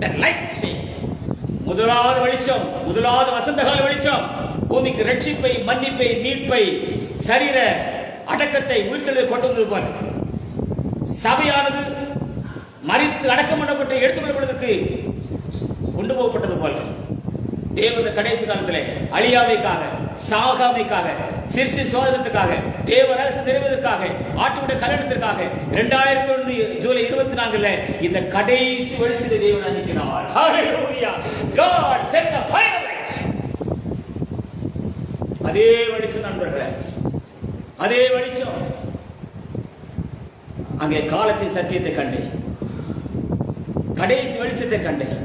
S1: The light says, முதலாவது வெளிச்சம், முதலாவது வசந்தகால வெளிச்சம் பூமிக்கு ரட்சிப்பை, மன்னிப்பை, மீட்பை, சரீர அடக்கத்தை, உயிர்த்தெழுதலை கொண்டு வந்தது போல சபையானது மரித்து அடக்கம் பண்ணப்பட்டு எடுத்துக்கொள்ளப்படுவதற்கு கொண்டு போகப்பட்டது போல தேவனுடைய கடைசி காலத்திலே அழியாமைக்காக, சாகாமைக்காக, சிறுசி சோதனத்துக்காக, தேவ ரகசியம் நிறைவேறுவதற்காக, ஆட்டுடைய கல்யாணத்திற்காக 2001 ஜூலை 24 இந்த கடைசி வெளிச்சத்தை தேவன் அனுப்பினார். ஹல்லேலூயா. God sent the final light. அதே வெளிச்சம் நண்பர்களே, அதே வெளிச்சம். அங்கே காலத்தின் சத்தியத்தை கண்டேன், கடைசி வெளிச்சத்தை கண்டேன்,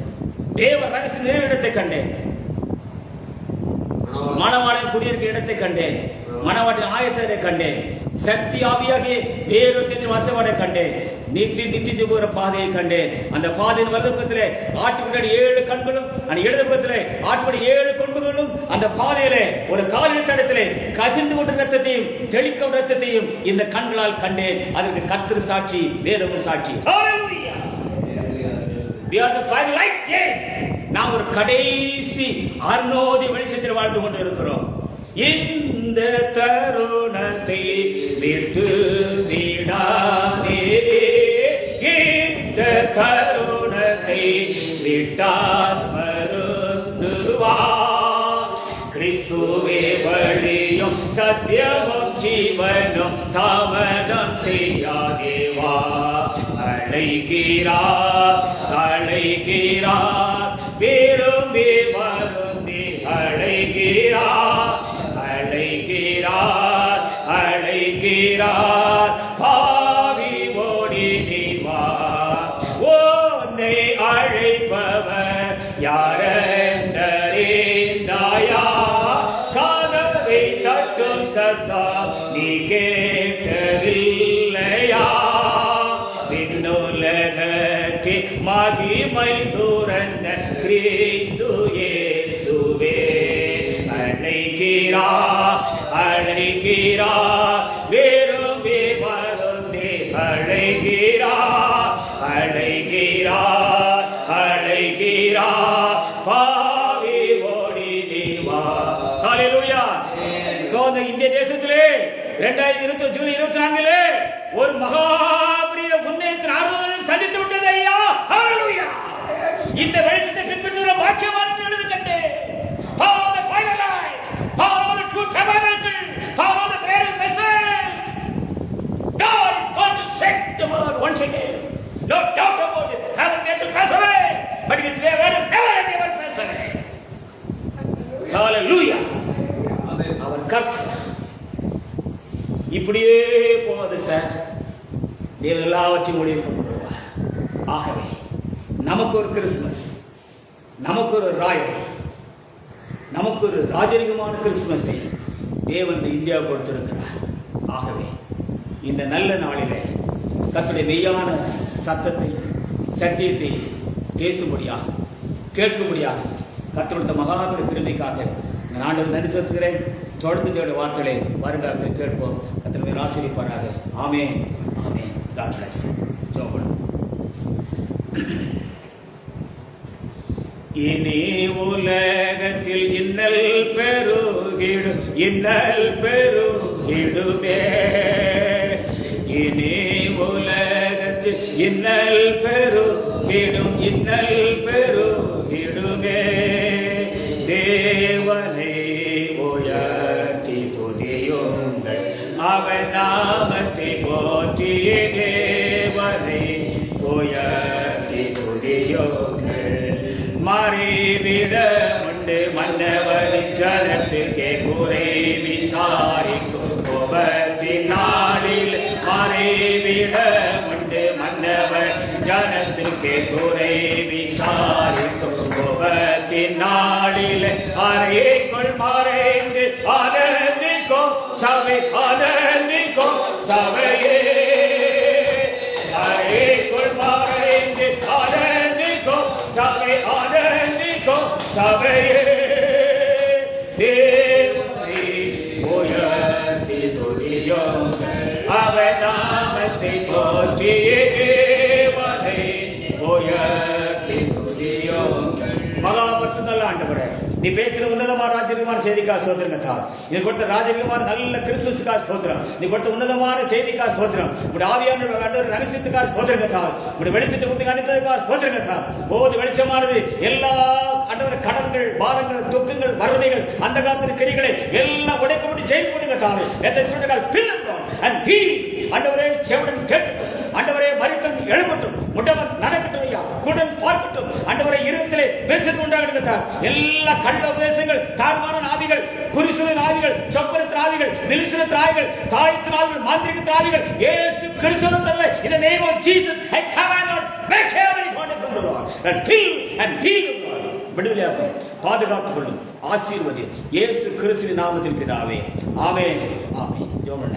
S1: தேவ ரகசிய நிறைவேறத்தை கண்டேன், மணவாளன் குடியிருக்கிற இடத்தை கண்டேன், மணவாட்டின் ஆயத்தத்தை கண்டேன், சக்தி ஆவியாகிய வேறொரு வசவாடை கண்டேன், நித்திய போகிற பாதையை கண்டேன். அந்த பாதையின் வலது பக்கத்திலே ஆட்டுக்குடி 7 கண்களும், அந்த இடது பக்கத்திலே ஆட்டுக்குடி 7 கொம்புகளும், அந்த பாதையிலே ஒரு காலின் தடத்திலே கசிந்து கொண்ட ரத்தத்தையும் தெளிக்க ரத்தத்தையும் இந்த கண்களால் கண்டேன். அதற்கு கர்த்தர் சாட்சி, வேதமும் சாட்சி. ஹல்லேலூயா. We are the final light. நாம் ஒரு கடைசி அருணோதய வெளிச்சத்தில் வாழ்ந்து கொண்டு இருக்கிறோம். இந்த தருணத்தை விட்டு விடாதே, இந்த தருணத்தை விட்டால் மருந்துவா. கிறிஸ்துவே வழியும் சத்தியமும் ஜீவனும், தாமதம் செய்யாதேவா. அழைக்கிறார், அழைக்கிறார், விரும்பி வருந்தி அழைக்கிறார், அழைக்கிறார், அழைக்கிறார். பாவி ஓடி நீ வா. உன்னை அழைப்பவர் யாரென்றறிந்தாயா? கதவை தட்டும் சத்தம் நீ கேட்கவில்லையா? விண்ணுலகத்தின் மகிமை துறந்த கிறிஸ்து இயேசுவே அழைக்கிறார், அழைக்கிறார், விரும்பி வருந்தி அழைக்கிறார், அழைக்கிறார், அழைக்கிறார். பாவி ஓடி நீ வா. ஹல்லேலூயா. சோ இந்த இந்திய தேசத்திலே 2020 ஜூலை 24 ஒரு மகாபரிய உன்னதத்தின் ஆர்வம் சந்தித்து விட்டது ஐயா. ஹல்லேலூயா. இந்த வெளிச்சத்தை பின்பற்றுகிற பாக்கியவான்கள் எழுது கண்டே. Follow the final light, follow the true tabernacle, follow the great message. God is going to shake the world once again. No doubt about it. Heaven may pass away, but His way will never pass away. Hallelujah. அவர் கர்த்தர். இப்படியே போகுது sir. தேவன் எல்லாவற்றையும் முடிவுக்கு கொண்டுவார். ஆகவே நமக்கு ஒரு Christmas, நமக்கு ஒரு ராயல், நமக்கு ஒரு ராஜரிகமான கிறிஸ்துமஸை தேவன் இந்தியா கொடுத்திருக்கிறார். ஆகவே இந்த நல்ல நாளிலே கர்த்தருடைய மெய்யான சத்தத்தை, சத்தியத்தை பேசும்படியாக, கேட்கும்படியாக கர்த்தருடைய மகாபெரிய கிருபைக்காக நான் ஆண்டவரை நன்றி செலுத்துகிறேன். தொடர்ந்து தேவனுடைய வார்த்தைகளை வருங்காலத்தில் கேட்போம். கர்த்தர் ஆசீர்வதிப்பாராக. ஆமென், ஆமென். God bless you. ஜெபம். இனி உலகத்தில் இன்னல் பெருகிடும், இன்னல் பெருகிடுமே. இனி உலகத்தில் இன்னல் பெருகிடும், இன்னல் பெருகிடுமே. தேவனை உயர்த்தி துதியுங்கள், அவன் நாமத்தை போற்றி மாறிவிட உண்டு மன்னவரின் ஜனத்துக்கே குறை விசாரிக்கும் கோபத்தின் நாளில் மாறிவிட உண்டு மன்னவர் ஜனத்துக்கே குறை விசாரிக்கும் கோபத்தின் நாளில் அறைக்குள் மறைந்து ஆனந்திக்கும் சபை ஆனந்திக்கும் சபையே அறைக்குள் மறைந்து ஆனந்திக்கும் சபை ஆனந்திக்கும் சபையே தேவனை உயர்த்தி துதியுங்கள் அவர் நாமத்தை போற்றியே தேவனை உயர்த்தி துதியுங்கள். மகா பரிசுத்த ஆண்டவரே, நீ பேசுற உன்னதமான ராஜரிகமான செய்திக்கா சோதரங்கத்தா, நீ கொடுத்த ராஜரிகமான நல்ல கிறிஸ்துவுக்கா சோதரம், நீ கொடுத்த உன்னதமான செய்திக்கா சோதரம், உடைய ஆவியான ரகசியத்துக்கா சோதரங்கத்தா, உடைய வெளிச்சத்தை கொண்டு அனுப்பதுக்கா சோதரங்கத்தா. போது வெளிச்சமானது எல்லா ஆண்டவர் கடன்கள் பாரங்கள் துக்கங்கள் வறுமைகள் அந்த காலத்தின் கிரிகளை எல்லாம் உடைக்கப்பட்டு ஜெயில் போட்டுங்கத்தாவே. எந்த சொல்றால் fill and heal. ஆண்டவரே செவிடன் கேட்கட்டும், ஆண்டவரே மரித்தவன் எழும்பட்டும், முடவன் நடக்கட்டும் ஐயா, குடன் பார்க்கட்டும், ஆண்டவரே இருதயத்திலே வெளிச்சம் உண்டாகட்டும். எல்லா கள்ள உபதேசங்கள் தாழ்வான ஆவிகள் குறிசுர ஆவிகள் சொப்பனத்தின் ஆவிகள் நிலுசுரத்தின் ஆவிகள் தாயத்தின் ஆவிகள் மாந்திரிகத்தின் ஆவிகள் இயேசு கிறிஸ்துவின் தலை in the name of Jesus I command Lord break every bondage from the Lord and heal Lord. விடுதலையாக்கும் பாதுகாத்துக் கொள்ளும் ஆசீர்வதி இயேசு கிறிஸ்துவின் நாமத்தில் பிதாவே ஆமென் ஆமென். ஜெபம்
S3: பண்ண